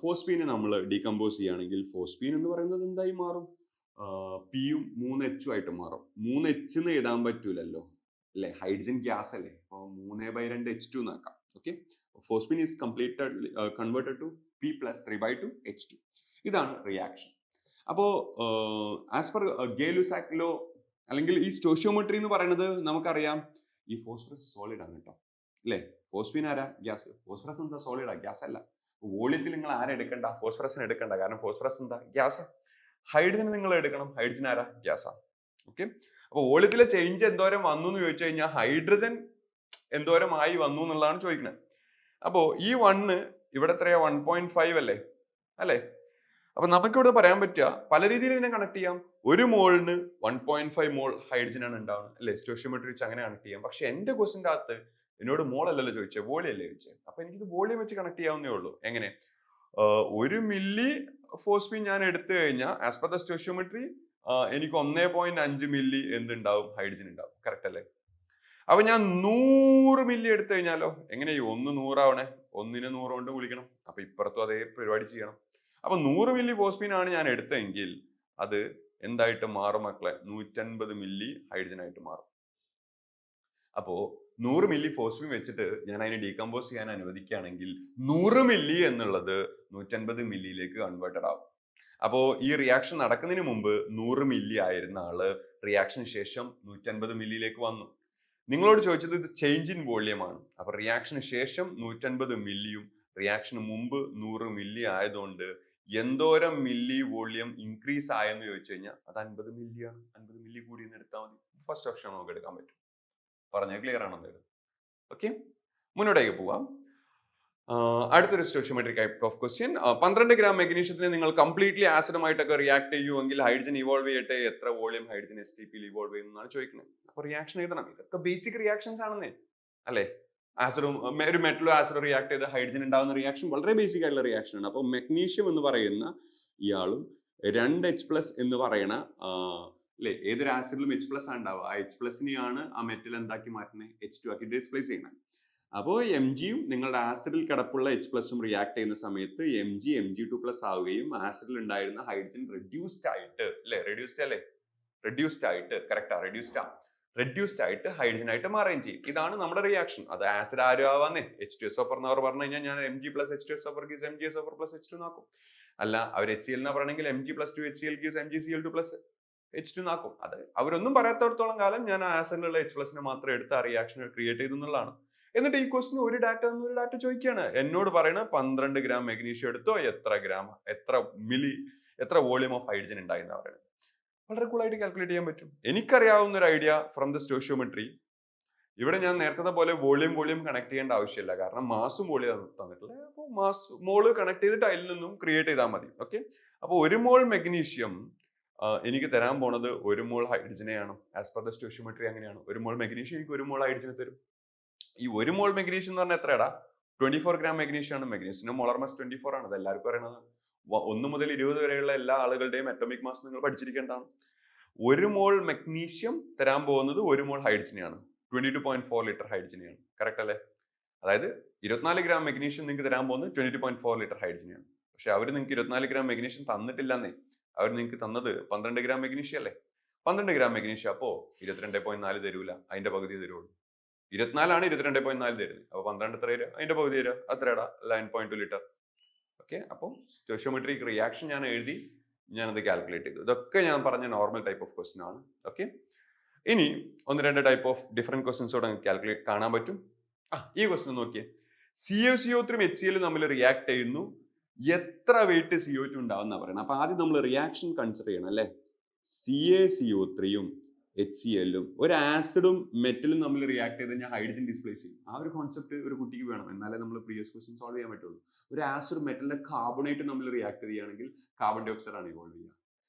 ഫോസ്ഫീനെ നമ്മൾ ഡീകമ്പോസ് ചെയ്യുകയാണെങ്കിൽ ഫോസ്ഫീൻ എന്ന് പറയുന്നത് എന്തായി മാറും? പിയും 3H ആയിട്ട് മാറും. 3H എന്ന് എഴുതാൻ പറ്റൂലല്ലോ അല്ലെ, ഹൈഡ്രജൻ ഗ്യാസ് അല്ലേ. അപ്പോൾ 3/2 H2 എന്നാക്കാം. Okay, phosphine is converted to P + 3/2 H2. ഇതാണ് റിയാക്ഷൻ. അപ്പോൾ ആസ് പെർ ഗേ-ലുസാക് ലോ അല്ലെങ്കിൽ ഈ സ്റ്റോഷിയോമെട്രി എന്ന് പറയുന്നത് നമുക്കറിയാം, ഈ ഫോസ്ഫറസ് സോളിഡ് ആണ് കേട്ടോ അല്ലേ. ഫോസ്ഫീൻ ആരാ? ഗ്യാസ്. ഫോസ്ഫറസ് എന്താ? സോളിഡാ, ഗ്യാസ് അല്ല. വോളിയത്തിൽ നിങ്ങൾ ആരെ എടുക്കണ്ട? ഫോസ്ഫറസിന് എടുക്കണ്ട, കാരണം ഫോസ്ഫറസ് എന്താ? ഗ്യാസ്. ഹൈഡ്രജൻ നിങ്ങൾ എടുക്കണം, ഹൈഡ്രജൻ ആരാ? ഗ്യാസാ. ഓക്കെ, അപ്പൊ വോളിയത്തിലെ ചേഞ്ച് എന്തോരം വന്നു എന്ന് ചോദിച്ചു കഴിഞ്ഞാൽ ഹൈഡ്രജൻ എന്തോരം ആയി വന്നു എന്നുള്ളതാണ് ചോദിക്കുന്നത്. അപ്പോ ഈ 1 ഇവിടെ എത്രയാ? 1.5 അല്ലേ. അപ്പൊ നമുക്കിവിടെ പറയാൻ പറ്റുക പല രീതിയിൽ ഇതിനെ കണക്ട് ചെയ്യാം. ഒരു മോളിന് 1.5 മോൾ ഹൈഡ്രജൻ ആണ് ഉണ്ടാവുന്നത് അല്ലെ. സ്റ്റോഷിയോമെട്രി വെച്ച് അങ്ങനെ കണക്ട് ചെയ്യാം. പക്ഷെ എന്റെ ക്വസ്റ്റിന്റെ അകത്ത് എന്നോട് മോൾ അല്ലല്ലോ ചോദിച്ചത്, വോളിയം അല്ലേ ചോദിച്ചത്. അപ്പൊ എനിക്കിത് വോളിയം വെച്ച് കണക്ട് ചെയ്യാവുന്നേ ഉള്ളൂ. എങ്ങനെ? 1 മില്ലി ഫോസ്ഫീൻ ഞാൻ എടുത്തു കഴിഞ്ഞാൽ ആസ് പെർ ദ സ്റ്റോഷിയോമെട്രി എനിക്ക് 1.5 മില്ലി എന്തുണ്ടാവും? ഹൈഡ്രജൻ ഉണ്ടാവും. കറക്റ്റ് അല്ലേ? അപ്പൊ ഞാൻ 100 മില്ലി എടുത്തു കഴിഞ്ഞാലോ എങ്ങനെയോ 1 100 ആവണേ, 1നെ 100 കൊണ്ട് വിളിക്കണം. അപ്പൊ ഇപ്പുറത്തും അതേ പരിപാടി ചെയ്യണം. അപ്പൊ 100 മില്ലി ഫോസ്ഫീൻ ആണ് ഞാൻ എടുത്തെങ്കിൽ അത് എന്തായിട്ട് മാറും മക്കളെ? 150 മില്ലി ഹൈഡ്രജൻ ആയിട്ട് മാറും. അപ്പോ 100 മില്ലി ഫോസ്ഫീൻ വെച്ചിട്ട് ഞാൻ അതിനെ ഡീകമ്പോസ് ചെയ്യാൻ അനുവദിക്കുകയാണെങ്കിൽ 100 മില്ലി എന്നുള്ളത് 150 മില്ലിയിലേക്ക് കൺവേർട്ടഡ് ആവും. അപ്പോ ഈ റിയാക്ഷൻ നടക്കുന്നതിന് മുമ്പ് 100 മില്ലി ആയിരുന്ന ആള് റിയാക്ഷന് ശേഷം 150 മില്ലിയിലേക്ക് വന്നു. നിങ്ങളോട് ചോദിച്ചത് ഇത് ചേഞ്ച് ഇൻ വോളിയം ആണ്. അപ്പൊ റിയാക്ഷന് ശേഷം 150 മില്ലിയും റിയാക്ഷന് മുമ്പ് 100 മില്ലി ആയതുകൊണ്ട് എന്തോരം മില്ലി വോളിയം ഇൻക്രീസ് ആയെന്ന് ചോദിച്ചു കഴിഞ്ഞാൽ അത് 50 മില്ലിയാണ്. 50 മില്ലി കൂടി എടുത്താൽ മതി. ഫസ്റ്റ് ഓപ്ഷൻ നമുക്ക് എടുക്കാൻ പറ്റും. പറഞ്ഞത് ക്ലിയർ ആണോ? ഓക്കെ, മുന്നോട്ടേക്ക് പോവാം. അടുത്തൊരു stoichiometric type of question. 12 gram മെഗ്നീഷ്യത്തിന് നിങ്ങൾ കംപ്ലീറ്റ്ലി ആസിഡുമായിട്ടൊക്കെ റിയാക്ട് ചെയ്യുമെങ്കിൽ ഹൈഡ്രജൻ ഇവോൾവ് ചെയ്യട്ടെ, എത്ര വോളിയം ഹൈഡ്രജൻ STP ഇവോൾവ് ചെയ്യുന്നതാണ് ചോദിക്കുന്നത്. അപ്പൊ റിയാക്ഷൻ എഴുതണം. ഇതൊക്കെ ബേസിക് റിയാക്ഷൻസ് ആണെന്നേ അല്ലേ. ആസിഡും ഒരു മെറ്റലും ആസിഡും റിയാക്ട് ചെയ്ത് ഹൈഡ്രജൻ ഉണ്ടാകുന്ന റിയാക്ഷൻ വളരെ ബേസിക് ആയിട്ടുള്ള റിയാക്ഷൻ ആണ്. അപ്പൊ മെഗ്നീഷ്യം എന്ന് പറയുന്ന ഇയാളും 2H+ എന്ന് പറയണ അല്ലെ, ഏതൊരു ആസിഡിലും H+ ആണ് ഉണ്ടാവുക. ആ H+നെയാണ് ആ മെറ്റൽ എന്താക്കി മാറ്റുന്നത്? H2 ആക്കി ഡിസ്പ്ലേസ് ചെയ്യുന്നത്. അപ്പോൾ Mgയും നിങ്ങളുടെ ആസിഡിൽ കിടപ്പുള്ള H+ഉം റിയാക്ട് ചെയ്യുന്ന സമയത്ത് Mg Mg2+ ആവുകയും ആസിഡിൽ ഉണ്ടായിരുന്ന ഹൈഡ്രജൻ റെഡ്യൂസ്ഡ് ആയിട്ട് അല്ലെ, റെഡ്യൂസ്ഡ് ആയിട്ട് കറക്റ്റാ, റെഡ്യൂസ്ഡ് ആയിട്ട് ഹൈഡ്രജൻ ആയിട്ട് മാറുകയും ചെയ്യും. ഇതാണ് നമ്മുടെ റിയാക്ഷൻ. അത് ആസിഡ് ആരും ആവാന്നേ. H2SO4 എന്നവർ പറഞ്ഞു കഴിഞ്ഞാൽ ഞാൻ Mg + H2SO4 gives MgSO4 + H2 നാക്കും. അല്ല അവർ HCl എന്നാ പറയണമെങ്കിൽ Mg + 2HCl gives MgCl2 + H2 നാക്കും. അത് അവരൊന്നും പറയാത്തടത്തോളം കാലം ഞാൻ ആസിഡിലുള്ള H+നെ മാത്രം എടുത്ത് ആ റിയാക്ഷൻ ക്രിയേറ്റ് ചെയ്തു എന്നുള്ളതാണ്. എന്നിട്ട് ഈ ക്വസ്റ്റിന് ഒരു ഡാറ്റ ചോദിക്കുകയാണ്. എന്നോട് പറയുന്നത് 12 ഗ്രാം മെഗ്നീഷ്യം എടുത്തോ, എത്ര വോളിയം ഓഫ് ഹൈഡ്രജൻ ഉണ്ടായി എന്നാ പറയുന്നത്. വളരെ കൂളായിട്ട് കാൽക്കുലേറ്റ് ചെയ്യാൻ പറ്റും. എനിക്കറിയാവുന്ന ഒരു ഐഡിയ ഫ്രം ദ സ്റ്റോഷിയോമെട്രി. ഇവിടെ ഞാൻ നേരത്തെ പോലെ വോളിയം കണക്ട് ചെയ്യേണ്ട ആവശ്യമില്ല, കാരണം മാസും വോളിയം തന്നിട്ടില്ല. അപ്പോൾ മാസ് മോള് കണക്ട് ചെയ്തിട്ട് അതിൽ നിന്നും ക്രിയേറ്റ് ചെയ്താൽ മതി. ഓക്കെ, അപ്പോൾ 1 മോൾ മെഗ്നീഷ്യം എനിക്ക് തരാൻ പോണത് 1 മോൾ ഹൈഡ്രജനെയാണ്. ആസ് പെർ ദ സ്റ്റോഷിയോമെട്രി അങ്ങനെയാണ്. 1 മോൾ മെഗ്നീഷ്യം എനിക്ക് 1 മോൾ ഹൈഡ്രജനെ തരും. ഈ 1 മോൾ മെഗ്നീഷ്യം എന്ന് പറഞ്ഞാൽ എത്രയാടാ? 24 ഗ്രാം മെഗ്നീഷ്യം ആണ്. മെഗ്നീഷ്യത്തിന്റെ മോളാർ മാസ് 24 ആണ്. അത് എല്ലാവർക്കും അറിയണത്. 1 മുതൽ 20 വരെയുള്ള എല്ലാ ആളുകളുടെയും അറ്റോമിക് മാസ് നിങ്ങൾ പഠിച്ചിരിക്കേണ്ടതാണ്. 1 മോൾ മെഗ്നീഷ്യം തരാൻ പോകുന്നത് 1 മോൾ ഹൈഡ്രജനെയാണ്. 22.4 ലിറ്റർ ഹൈഡ്രജനെയാണ്. കറക്റ്റ് അല്ലേ? അതായത് 24 ഗ്രാം മെഗ്നീഷ്യം നിങ്ങൾക്ക് തരാൻ പോകുന്നത് 22.4 ലിറ്റർ ഹൈഡ്രജനെയാണ്. പക്ഷെ അവർ നിങ്ങൾക്ക് 24 ഗ്രാം മെഗ്നീഷ്യം തന്നിട്ടില്ലെന്നേ. അവർ നിങ്ങൾക്ക് തന്നത് 12 ഗ്രാം മെഗ്നീഷ്യ അല്ലേ? 12 ഗ്രാം മെഗ്നീഷ്യ അപ്പോൾ 22.4 തരൂല, അതിന്റെ പകുതി തരുള്ളൂ. 24 22.4 തരുന്നത്. അപ്പോൾ 12 എത്ര തരിക? അതിന്റെ പകുതി തരിക. അത്രയടാ 9.2 ലിറ്റർ. ഓക്കെ, അപ്പോൾ സ്റ്റോഷിയോമെട്രിക് റിയാക്ഷൻ ഞാൻ എഴുതി, ഞാനത് കാൽക്കുലേറ്റ് ചെയ്തു. ഇതൊക്കെ ഞാൻ പറഞ്ഞ നോർമൽ ടൈപ്പ് ഓഫ് ക്വസ്റ്റൻ ആണ്. ഓക്കെ, ഇനി 1-2 ടൈപ്പ് ഓഫ് ഡിഫറെന്റ് ക്വസ്റ്റൻസോടെ കാൽക്കുലേറ്റ് കാണാൻ പറ്റും. ഈ ക്വസ്റ്റൻ നോക്കിയേ. CaCO3 HCl തമ്മിൽ റിയാക്ട് ചെയ്യുന്നു, എത്ര വെയിറ്റ് CO2 ഉണ്ടാവുന്ന പറയുന്നത്. അപ്പൊ ആദ്യം നമ്മൾ റിയാക്ഷൻ കൺസിഡർ ചെയ്യണം അല്ലെ. CaCO3യും HCl-ഉം ഒരു ആസിഡും മെറ്റലും തമ്മിൽ റിയാക്ട് ചെയ്ത് കഴിഞ്ഞാൽ ഹൈഡ്രജൻ ഡിസ്പ്ലേസ് ചെയ്യും. ആ ഒരു കോൺസെപ്റ്റ് ഒരു കുട്ടിക്ക് വേണം, എന്നാലേ നമ്മൾ പ്രീവിയസ് ക്വസ്റ്റൻ സോൾവ് ചെയ്യാൻ പറ്റുള്ളൂ. ഒരു ആസിഡ് മെറ്റലിന്റെ കാർബണേറ്റ് തമ്മിൽ റിയാക്ട് ചെയ്യുകയാണെങ്കിൽ കാർബൺ ഡൈ ഓക്സൈഡ് ആണ് ഇവോൾവ് ചെയ്യുക.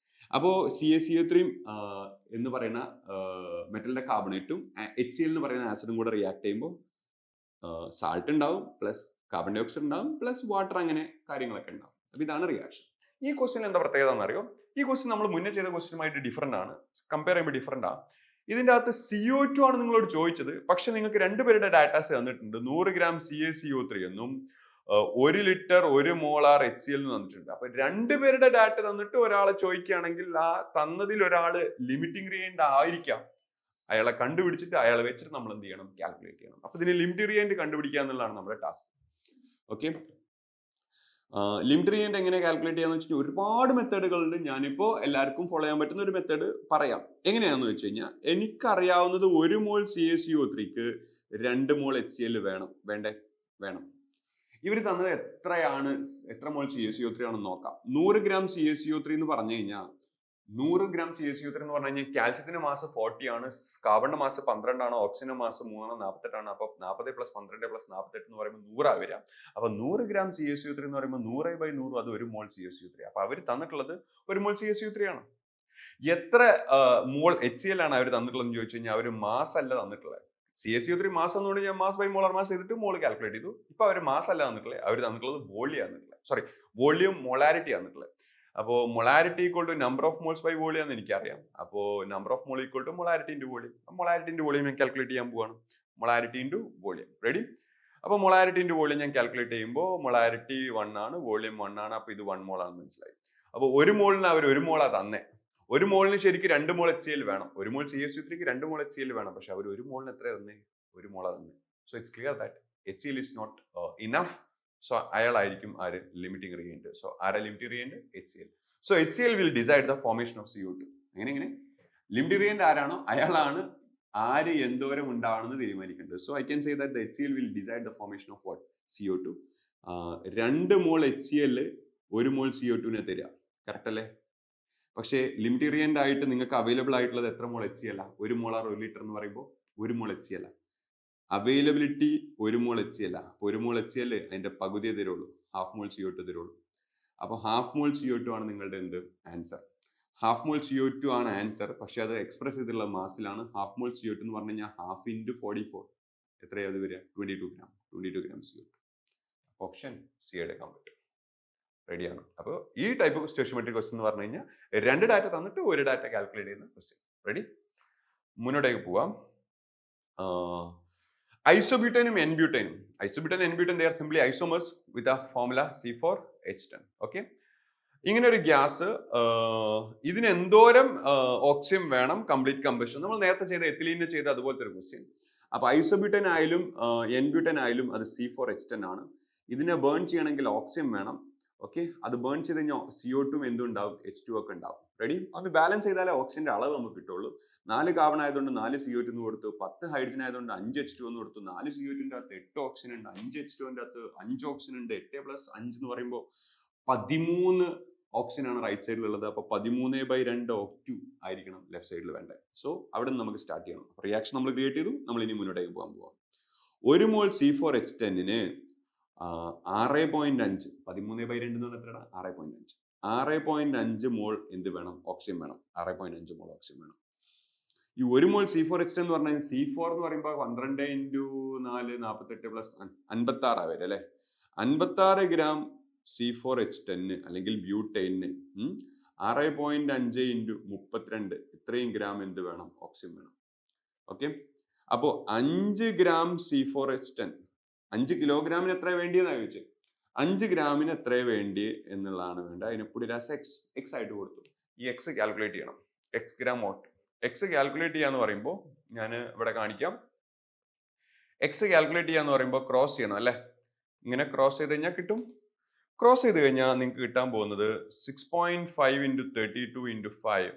അപ്പോൾ CaCO3 എന്ന് പറയുന്ന മെറ്റലിന്റെ കാർബണേറ്റും HCl എന്ന് പറയുന്ന ആസിഡും കൂടെ റിയാക്ട് ചെയ്യുമ്പോൾ സാൾട്ട് ഉണ്ടാവും, പ്ലസ് കാർബൺ ഡൈ ഓക്സൈഡ് ഉണ്ടാവും, പ്ലസ് വാട്ടർ, അങ്ങനെ കാര്യങ്ങളൊക്കെ ഉണ്ടാവും. അപ്പൊ ഇതാണ് റിയാക്ഷൻ. ഈ ക്വസ്റ്റ്യൻ എന്താ പ്രത്യേകത എന്നറിയോ? ഈ ക്വസ്റ്റ്യൻ നമ്മൾ മുന്നേ ചെയ്ത ക്വസ്റ്റ്യനുമായിട്ട് ഡിഫറെന്റ് ആണ്, കമ്പയർ ചെയ്യുമ്പോൾ ഡിഫറെന്റ് ആണ്. ഇതിന്റെ അകത്ത് CO2 ആണ് നിങ്ങളോട് ചോദിച്ചത്, പക്ഷെ നിങ്ങൾക്ക് രണ്ടുപേരുടെ ഡാറ്റാസ് തന്നിട്ടുണ്ട്. 100 ഗ്രാം CaCO3 എന്നും 1 ലിറ്റർ 1 മോളാർ HCl എന്ന് തന്നിട്ടുണ്ട്. അപ്പൊ രണ്ടുപേരുടെ ഡാറ്റ തന്നിട്ട് ഒരാളെ ചോദിക്കുകയാണെങ്കിൽ ആ തന്നതിൽ ഒരാള് ലിമിറ്റിംഗ് റിയേന്റ് ആയിരിക്കാം. അയാളെ കണ്ടുപിടിച്ചിട്ട് അയാളെ വെച്ചിട്ട് നമ്മൾ എന്ത് ചെയ്യണം? കാൽക്കുലേറ്റ് ചെയ്യണം. അപ്പൊ ഇതിന് ലിമിറ്റ് റിയേന്റ് കണ്ടുപിടിക്കുക എന്നുള്ളതാണ് നമ്മുടെ ടാസ്ക്. ഓക്കെ, ലിമിറ്റ് റിയേന്റ് എങ്ങനെ കാൽക്കുലേറ്റ് ചെയ്യാന്ന് വെച്ചാൽ ഒരുപാട് മെത്തേഡുകളുണ്ട്. ഞാനിപ്പോ എല്ലാവർക്കും ഫോളോ ചെയ്യാൻ പറ്റുന്ന ഒരു മെത്തേഡ് പറയാം. എങ്ങനെയാന്ന് വെച്ച് കഴിഞ്ഞാൽ, എനിക്കറിയാവുന്നത് 1 മോൾ CaCO3ക്ക് 2 മോൾ HCl വേണം. ഇവർ തന്നത് എത്ര മോൾ CaCO3 ആണെന്ന് നോക്കാം. 100 ഗ്രാം CaCO3 എന്ന് പറഞ്ഞു കഴിഞ്ഞാൽ 100 ഗ്രാം CaCO3 എന്ന് പറഞ്ഞു കഴിഞ്ഞാൽ കാൽസ്യത്തിന്റെ മാസ് 40 ആണ്, കാർബണിന്റെ മാസ് 12 ആണ്, ഓക്സിജന്റെ മാസ് 3 ആണ്, 48 ആണ്. അപ്പൊ 40 പ്ലസ് 12 പ്ലസ് 48 എന്ന് പറയുമ്പോൾ 100 വരിക. അപ്പൊ 100 ഗ്രാം CaCO3 എന്ന് പറയുമ്പോൾ 100/100 അത് 1 മോൾ CaCO3. അപ്പൊ അവർ തന്നിട്ടുള്ളത് 1 മോൾ CaCO3 ആണ്. എത്ര മോൾ HCl ആണ് അവർ തന്നിട്ടുള്ളതെന്ന് ചോദിച്ചു കഴിഞ്ഞാൽ അവർ മാസ് അല്ല തന്നിട്ടുള്ളത്. CaCO3 മാസ് എന്ന് പറഞ്ഞാൽ മാസ് ബൈ മോളാർ മാസ് ചെയ്തിട്ട് മോൾ കാൽക്കുലേറ്റ് ചെയ്തു. ഇപ്പൊ അവർ മാസ് അല്ല തന്നിട്ടുള്ളത്, അവർ തന്നിട്ടുള്ളത് വോളിയം മൊളാരിറ്റി തന്നിട്ടുള്ളത്. അപ്പോൾ molarity equal to number of moles by volume എന്ന് എനിക്കറിയാം. അപ്പോൾ number of mole equal to molarity into volume. Molarity into volume ഞാൻ കാൽക്കുലേറ്റ് ചെയ്യാൻ പോവാണ്. Molarity into volume. റെഡി? അപ്പോൾ മൊളാരിറ്റി ഇൻറ്റു വോളിയം ഞാൻ കാൽക്കുലേറ്റ് ചെയ്യുമ്പോൾ മൊളാരിറ്റി 1 ആണ്, വോളിയം 1 ആണ്. അപ്പോൾ ഇത് 1 മോൾ ആണെന്ന് മനസ്സിലായി. അപ്പോൾ 1 മോളിന് അവർ 1 മോളാ തന്നെ. 1 മോളിന് ശരിക്കും 2 മോൾ HCl വേണം. 1 മോൾ CaCO3ക്ക് 2 മോൾ HCl വേണം. പക്ഷെ അവർ 1 മോളിന് എത്ര തന്നെ? 1 മോളാ തന്നെ. So it's clear that HCl is not enough. So അയാളായിരിക്കും ആര്? Limiting reagent. സോ ആരാ limiting reagent? HCl. So HCl will decide the formation of CO2. എങ്ങനെ ലിമിറ്റ് റിയേന്റ് ആരാണോ അയാളാണ് ആര് എന്തോരം ഉണ്ടാവണമെന്ന് തീരുമാനിക്കേണ്ടത്. So I can say that the HCl will decide the formation of what? CO2. 2 mole HCl 1 mole CO2നെ തരിക. കറക്റ്റ് അല്ലേ? പക്ഷേ ലിമിറ്റ് റിയേന്റ് ആയിട്ട് നിങ്ങൾക്ക് അവൈലബിൾ ആയിട്ടുള്ളത് എത്ര മോൾ HCl? 1 മോളാർ 1 ലിറ്റർ എന്ന് പറയുമ്പോൾ 1 മോൾ HCl. അവൈലബിലിറ്റി 1 മോൾ HCl. 1 മോൾ HCl അതിന്റെ പകുതിയെ തരുള്ളൂ, ഹാഫ് മോൾ CO2 തരുള്ളൂ. അപ്പോൾ ഹാഫ് മോൾ CO2 ആണ് നിങ്ങളുടെ എന്ത്? ആൻസർ. ഹാഫ് മോൾ CO2 ആണ് ആൻസർ. പക്ഷെ അത് എക്സ്പ്രസ് ചെയ്തിട്ടുള്ള മാസിലാണ്. ഹാഫ് മോൾ CO2 എന്ന് പറഞ്ഞു കഴിഞ്ഞാൽ ഹാഫ് ഇൻറ്റു 44 എത്രയാത് വരിക? 22 ഗ്രാം CO2. ഓപ്ഷൻ സി എടുക്കാൻ പറ്റും. റെഡിയാണ്? അപ്പോൾ ഈ ടൈപ്പ് ഓഫ് സ്റ്റോഷിയോമെട്രിക് ക്വസ്റ്റൻ എന്ന് പറഞ്ഞു കഴിഞ്ഞാൽ 2 ഡാറ്റ തന്നിട്ട് 1 ഡാറ്റ കാൽക്കുലേറ്റ് ചെയ്യുന്ന ക്വസ്റ്റ്യൻ. റെഡി? മുന്നോട്ടേക്ക് പോവാം. Isobutane and N-butane. Isobutane and N-butane, they are simply isomers with a formula C4H10. Okay. ഇങ്ങനെ ഒരു ഗ്യാസ് ഇതിന് എന്തോരം ഓക്സിജൻ വേണം കംപ്ലീറ്റ് കമ്പഷൻ? നമ്മൾ നേരത്തെ ചെയ്ത എത്തിലീനെ ചെയ്ത അതുപോലത്തെ ഒരു ക്വസ്റ്റ്യൻ. അപ്പൊ ഐസോബ്യൂട്ടൻ ആയാലും N-butane ആയാലും അത് C4H10 ആണ്. ഇതിനെ ബേൺ ചെയ്യണമെങ്കിൽ ഓക്സിജൻ വേണം. ഓക്കെ, അത് ബേൺ ചെയ്ത് കഴിഞ്ഞാൽ CO2 എന്തുണ്ടാവും? H2 ഒക്കെ ഉണ്ടാവും. റെഡി? അത് ബാലൻസ് ചെയ്താലേ ഓക്സിജന്റെ അളവ് നമുക്ക് കിട്ടുള്ളൂ. 4 കാർബൺ ആയതുകൊണ്ട് 4 CO2 എന്ന് കൊടുത്തു, 10 ഹൈഡ്രജൻ ആയതുകൊണ്ട് 5 H2 എന്ന് കൊടുത്തു. 4 CO2ന്റെ അകത്ത് 8 ഓക്സിജൻ ഉണ്ട്, 5 H2ന്റെ അകത്ത് 5 ഓക്സിജൻ ഉണ്ട്. 8 പ്ലസ് 5 എന്ന് പറയുമ്പോൾ 13 ഓക്സിജൻ ആണ് റൈറ്റ് സൈഡിലുള്ളത്. അപ്പൊ 13/2 O2 ആയിരിക്കണം ലെഫ്റ്റ് സൈഡിൽ വേണ്ടത്. സോ അവിടെ നിന്ന് നമുക്ക് സ്റ്റാർട്ട് ചെയ്യണം. റിയാക്ഷൻ നമ്മൾ ക്രിയേറ്റ് ചെയ്തു, നമ്മൾ ഇനി മുന്നോട്ടേക്ക് പോകാൻ പോവാം. 1 മോൾ C4H10ന് 6.5 13/2 എന്ന് പറഞ്ഞാൽ എത്രയാണ്? 6.5 6.5 മോൾ എന്ത് വേണം? ഓക്സിജൻ വേണം. 6.5 മോൾ ഓക്സിജൻ വേണം. ഈ 1 മോൾ C4H10 എന്ന് പറഞ്ഞാൽ C4 എന്ന് പറയുമ്പോൾ 12 × 4 48 പ്ലസ് 56 വരെ അല്ലെ. 56 ഗ്രാം C4H10 അല്ലെങ്കിൽ ബ്യൂട്ടൈന് 6.5 × 32 ഇത്രയും ഗ്രാം എന്ത് വേണം? ഓക്സിജൻ വേണം. ഓക്കെ, അപ്പോ 5 ഗ്രാം C4H10 5 കിലോഗ്രാമിന് എത്ര വേണ്ടിയെന്നാണ് ചോദിച്ചത്. 5 ഗ്രാമിന് എത്ര വേണ്ടി എന്നുള്ളതാണ് വേണ്ടത്. അതിനെപ്പൂടി എക്സ് ആയിട്ട് കൊടുത്തു. ഈ എക്സ് കാൽക്കുലേറ്റ് ചെയ്യണം. X gram what. X calculate ചെയ്യാന്ന് പറയുമ്പോൾ ഞാൻ ഇവിടെ കാണിക്കാം. എക്സ് കാൽക്കുലേറ്റ് ചെയ്യാന്ന് പറയുമ്പോൾ ക്രോസ് ചെയ്യണം അല്ലേ? ഇങ്ങനെ ക്രോസ് ചെയ്ത് കഴിഞ്ഞാൽ കിട്ടും. ക്രോസ് ചെയ്ത് കഴിഞ്ഞാൽ നിങ്ങൾക്ക് കിട്ടാൻ പോകുന്നത് 6.5 ഇൻറ്റു 32 ഇൻറ്റു 5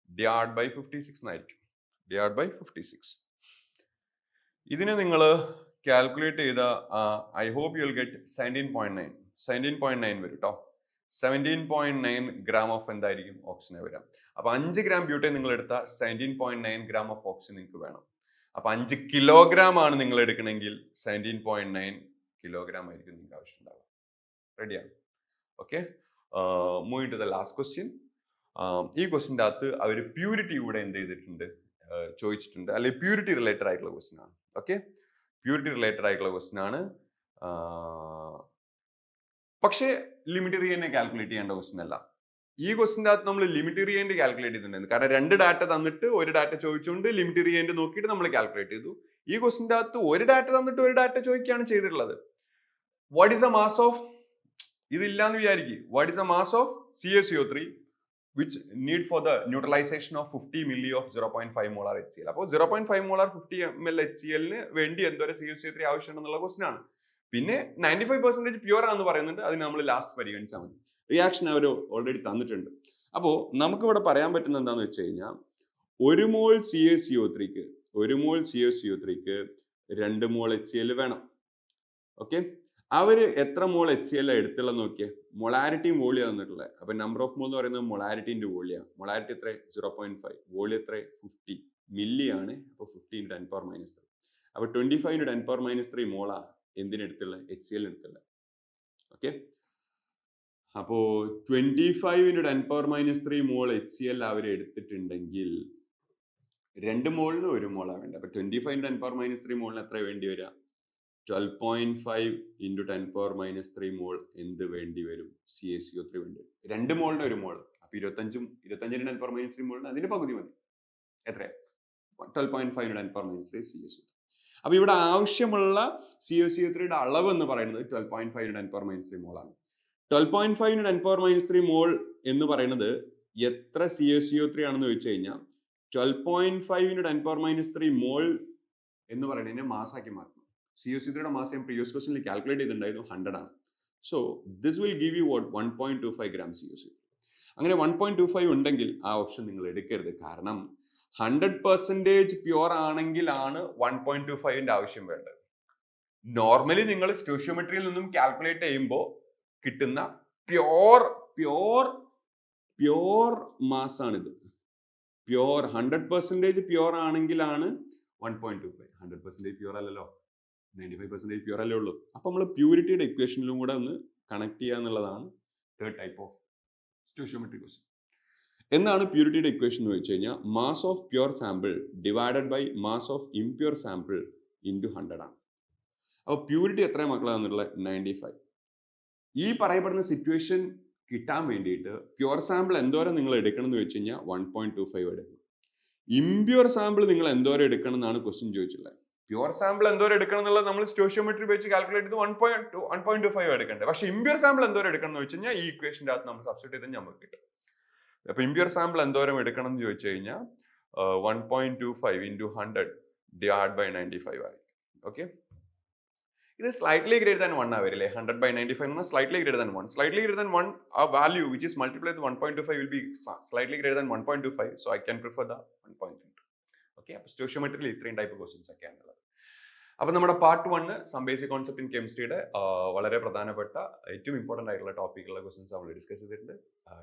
ഡിവൈഡ് ബൈ 56 എന്നായിരിക്കും. Divide by 56. ഇതിനെ നിങ്ങൾ കാൽക്കുലേറ്റ് ചെയ്ത I hope you will get 17.9. 17.9 വരും കേട്ടോ. 17.9 ഗ്രാം ഓഫ് എന്തായിരിക്കും ഓക്സിജനെ വരാം. അപ്പൊ 5 ഗ്രാം ബ്യൂട്ടൈൻ നിങ്ങൾ എടുത്താൽ 17.9 ഗ്രാം ഓഫ് ഓക്സിജൻ നിങ്ങൾക്ക് വേണം. അപ്പൊ 5 കിലോഗ്രാം ആണ് നിങ്ങൾ എടുക്കണമെങ്കിൽ 17.9 കിലോഗ്രാം ആയിരിക്കും നിങ്ങൾക്ക് ആവശ്യമുണ്ടാവുക. റെഡിയാണ്? Okay. Moving to the last question. ഈ ക്വസ്റ്റ്യൻ്റെ അകത്ത് അവർ പ്യൂരിറ്റി കൂടെ എന്ത് ചെയ്തിട്ടുണ്ട് ചോദിച്ചിട്ടുണ്ട്, അല്ലെങ്കിൽ പ്യൂരിറ്റി റിലേറ്റഡ് ആയിട്ടുള്ള ക്വസ്റ്റ്യൻ ആണ്. ഓക്കെ, പ്യൂരിറ്റി റിലേറ്റഡ് ആയിട്ടുള്ള ക്വസ്റ്റ്യൻ ആണ്. പക്ഷേ ലിമിറ്റ് റിയനെ കാൽക്കുലേറ്റ് ചെയ്യേണ്ട ക്വസ്റ്റ്യൻ അല്ല. ഈ ക്വസ്റ്റ്യൻ്റെ അകത്ത് നമ്മൾ ലിമിറ്റ് റിയന്റ് കാൽക്കുലേറ്റ് ചെയ്തിട്ടുണ്ട്. കാരണം 2 ഡാറ്റ തന്നിട്ട് ഒരു ഡാറ്റ ചോദിച്ചുകൊണ്ട് ലിമിറ്റ് റിയന്റ് നോക്കിയിട്ട് നമ്മൾ കാൽക്കുലേറ്റ് ചെയ്തു. ഈ ക്വസ്റ്റ്യൻ്റെ അകത്ത് ഒരു ഡാറ്റ തന്നിട്ട് ഒരു ഡാറ്റ ചോദിക്കുകയാണ് ചെയ്തിട്ടുള്ളത്. What is a mass of, ഇതില്ലാന്ന് വിചാരിക്കും, what is a mass of CaCO3 which need for the neutralization of 50 milli of 0.5 molar HCl. അപ്പോൾ 0.5 molar 50 ml HCl വേണ്ടി എന്തോരം CaCO3 ആവശ്യമുണ്ടെന്നുള്ള ക്വസ്റ്റ്യൻ ആണ്. പിന്നെ 95% പ്യുവർ ആണെന്ന് പറയുന്നുണ്ട്. അതിന് നമ്മൾ ലാസ്റ്റ് പരിഗണിച്ചാൽ മതി. റിയാക്ഷൻ അവർ ഓൾറെഡി തന്നിട്ടുണ്ട്. അപ്പോൾ നമുക്കിവിടെ പറയാൻ പറ്റുന്ന എന്താണെന്ന് വെച്ച് കഴിഞ്ഞാൽ 1 മോൾ CaCO3ക്ക് 2 മോൾ HCl വേണം. ഓക്കെ, അവര് എത്ര മോൾ HCl എടുത്തുള്ള നോക്കിയേ. മൊളാരിറ്റിയും വോളിയം തന്നിട്ടുള്ളത്. അപ്പൊ നമ്പർ ഓഫ് മോൾ എന്ന് പറയുന്നത് മൊളാരിറ്റി ഇൻറ്റു വോളിയം. മൊളാരിറ്റി എത്ര? 0.5. വോളിയം എത്ര? 50 മില്ലി ആണ്. അപ്പോൾ 50 × 10⁻³ അപ്പൊ 25 × 10⁻³ മോളാ എന്തിനെടുത്തുള്ള? HCl എടുത്തുള്ള. ഓക്കെ, അപ്പോ 25 × 10⁻³ മോൾ HCl അവർ എടുത്തിട്ടുണ്ടെങ്കിൽ 2 മോളിന് 1 മോളാ വേണ്ട. അപ്പൊ 25 × 10⁻³ മോളിന് എത്ര വേണ്ടി വരിക? 12.5 × 10⁻³ മോൾ എന്ത് വേണ്ടി വരും? CaCO3 വേണ്ടി വരും. 2 മോളിന് 1 മോൾ. അപ്പൊ 25 × 10⁻³ മോളിന് അതിന്റെ പകുതി മതി. എത്രയാ? 12.5 × 10⁻³ CaCO3. അപ്പൊ ഇവിടെ ആവശ്യമുള്ള CaCO3യുടെ അളവ് എന്ന് പറയുന്നത് 12.5 × 10⁻³ മോളാണ്. 12.5 × 10⁻³ മോൾ എന്ന് പറയുന്നത് എത്ര CaCO3 ആണെന്ന് ചോദിച്ചു കഴിഞ്ഞാൽ 12.5 × 10⁻³ മോൾ എന്ന് പറയുന്നതിനെ മാസാക്കി മാറ്റണം. CaCO3യുടെ മാസ് ഞാൻ പ്രീവിയസ് ക്വസ്റ്റ്യനിൽ കാൽക്കുലേറ്റ് ചെയ്തിട്ടുണ്ടായിരുന്നു, 100 ആണ്. So this will give you what 1.25 gram CaCO3. അങ്ങനെ 1.25 ഉണ്ടെങ്കിൽ ആ ഓപ്ഷൻ നിങ്ങൾ എടുക്കരുത്. കാരണം 100% പ്യുവർ ആണെങ്കിലാണ് 1.25ന്റെ ആവശ്യം വേണ്ടത്. നോർമലി നിങ്ങൾ സ്റ്റോഷിയോമെട്രിയിൽ നിന്നും കാൽക്കുലേറ്റ് ചെയ്യുമ്പോൾ കിട്ടുന്ന പ്യുവർ മാസ് ആണിത്. പ്യുവർ 100% പ്യുവർ ആണെങ്കിലാണ് 1.25. 100% പ്യുവർ അല്ലല്ലോ, 95% പ്യുവർ അല്ലേ ഉള്ളൂ. അപ്പൊ നമ്മൾ പ്യൂരിറ്റിയുടെ ഇക്വേഷനിലും കൂടെ ഒന്ന് കണക്ട് ചെയ്യുക എന്നുള്ളതാണ് third type of stoichiometry question. എന്താണ് പ്യൂരിറ്റിയുടെ ഇക്വേഷൻ എന്ന് വെച്ച് കഴിഞ്ഞാൽ mass of pure sample divided by mass of impure sample into 100 ആണ്. അപ്പോൾ പ്യൂരിറ്റി എത്ര മക്കളാണെന്നുള്ളത്? 95. ഈ പറയപ്പെടുന്ന സിറ്റുവേഷൻ കിട്ടാൻ വേണ്ടിയിട്ട് പ്യുവർ സാമ്പിൾ എന്തോരം നിങ്ങൾ എടുക്കണം എന്ന് വെച്ച് കഴിഞ്ഞാൽ 1.25 എടുക്കണം. ഇംപ്യുവർ സാമ്പിൾ നിങ്ങൾ എന്തോരം എടുക്കണം എന്നാണ് ക്വസ്റ്റ്യൻ ചോദിച്ചിട്ടുള്ളത്. പ്യുവർ സാമ്പിൾ എന്തോരം എടുക്കണം എന്നുള്ളത് നമ്മൾ സ്റ്റോഷിയോമെട്രി വെച്ച് കാൽക്കുലേറ്റ് ചെയ്ത് 1.25 എടുക്കേണ്ടത്. പക്ഷേ ഇംപ്യുവർ സാമ്പിൾ എന്തോരം എടുക്കണം എന്ന് വെച്ച് കഴിഞ്ഞാൽ ഈ ഇക്വേഷൻ്റെ അകത്ത് നമ്മൾ സബ്സ്റ്റിറ്റ്യൂട്ട് ചെയ്ത് നമുക്ക് കിട്ടും. അപ്പൊ ഇംപ്യുവർ സാമ്പിൾ എന്തോരം എടുക്കണം എന്ന് ചോദിച്ചു കഴിഞ്ഞാൽ 1.25 × 100 ഡിവൈഡ് ബൈ 95 ആയിരിക്കും. ഓക്കെ, ഇത് സ്ലൈറ്റ്ലി ഗ്രേറ്റർ ദാൻ 1 ആവരില്ലേ? 100/95 എന്ന് slightly greater than 1. Slightly greater than 1 ആ value which is multiplied with 1.25 will be slightly greater than 1.25. So I can prefer the 1.2. Okay, അപ്പൊ സ്റ്റോഷിയോമെട്രിയിൽ ഇത്രയും ടൈപ്പ് ക്വസ്റ്റ്യൻസ് ഒക്കെയാണ് ഉള്ളത്. അപ്പൊ നമ്മുടെ part 1 some basic concept in കെമിസ്ട്രിയുടെ വളരെ പ്രധാനപ്പെട്ട ഏറ്റവും ഇമ്പോർട്ടന്റ് ആയിട്ടുള്ള ടോപ്പിക്കുള്ള ക്വസ്റ്റ്യൻസ് നമ്മൾ ഡിസ്കസ് ചെയ്തിട്ടുണ്ട്.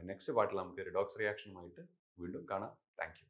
നെക്സ്റ്റ് പാർട്ടിൽ നമുക്ക് റിഡോക്സ് റിയാക്ഷനുമായിട്ട് വീണ്ടും കാണാം. Thank U.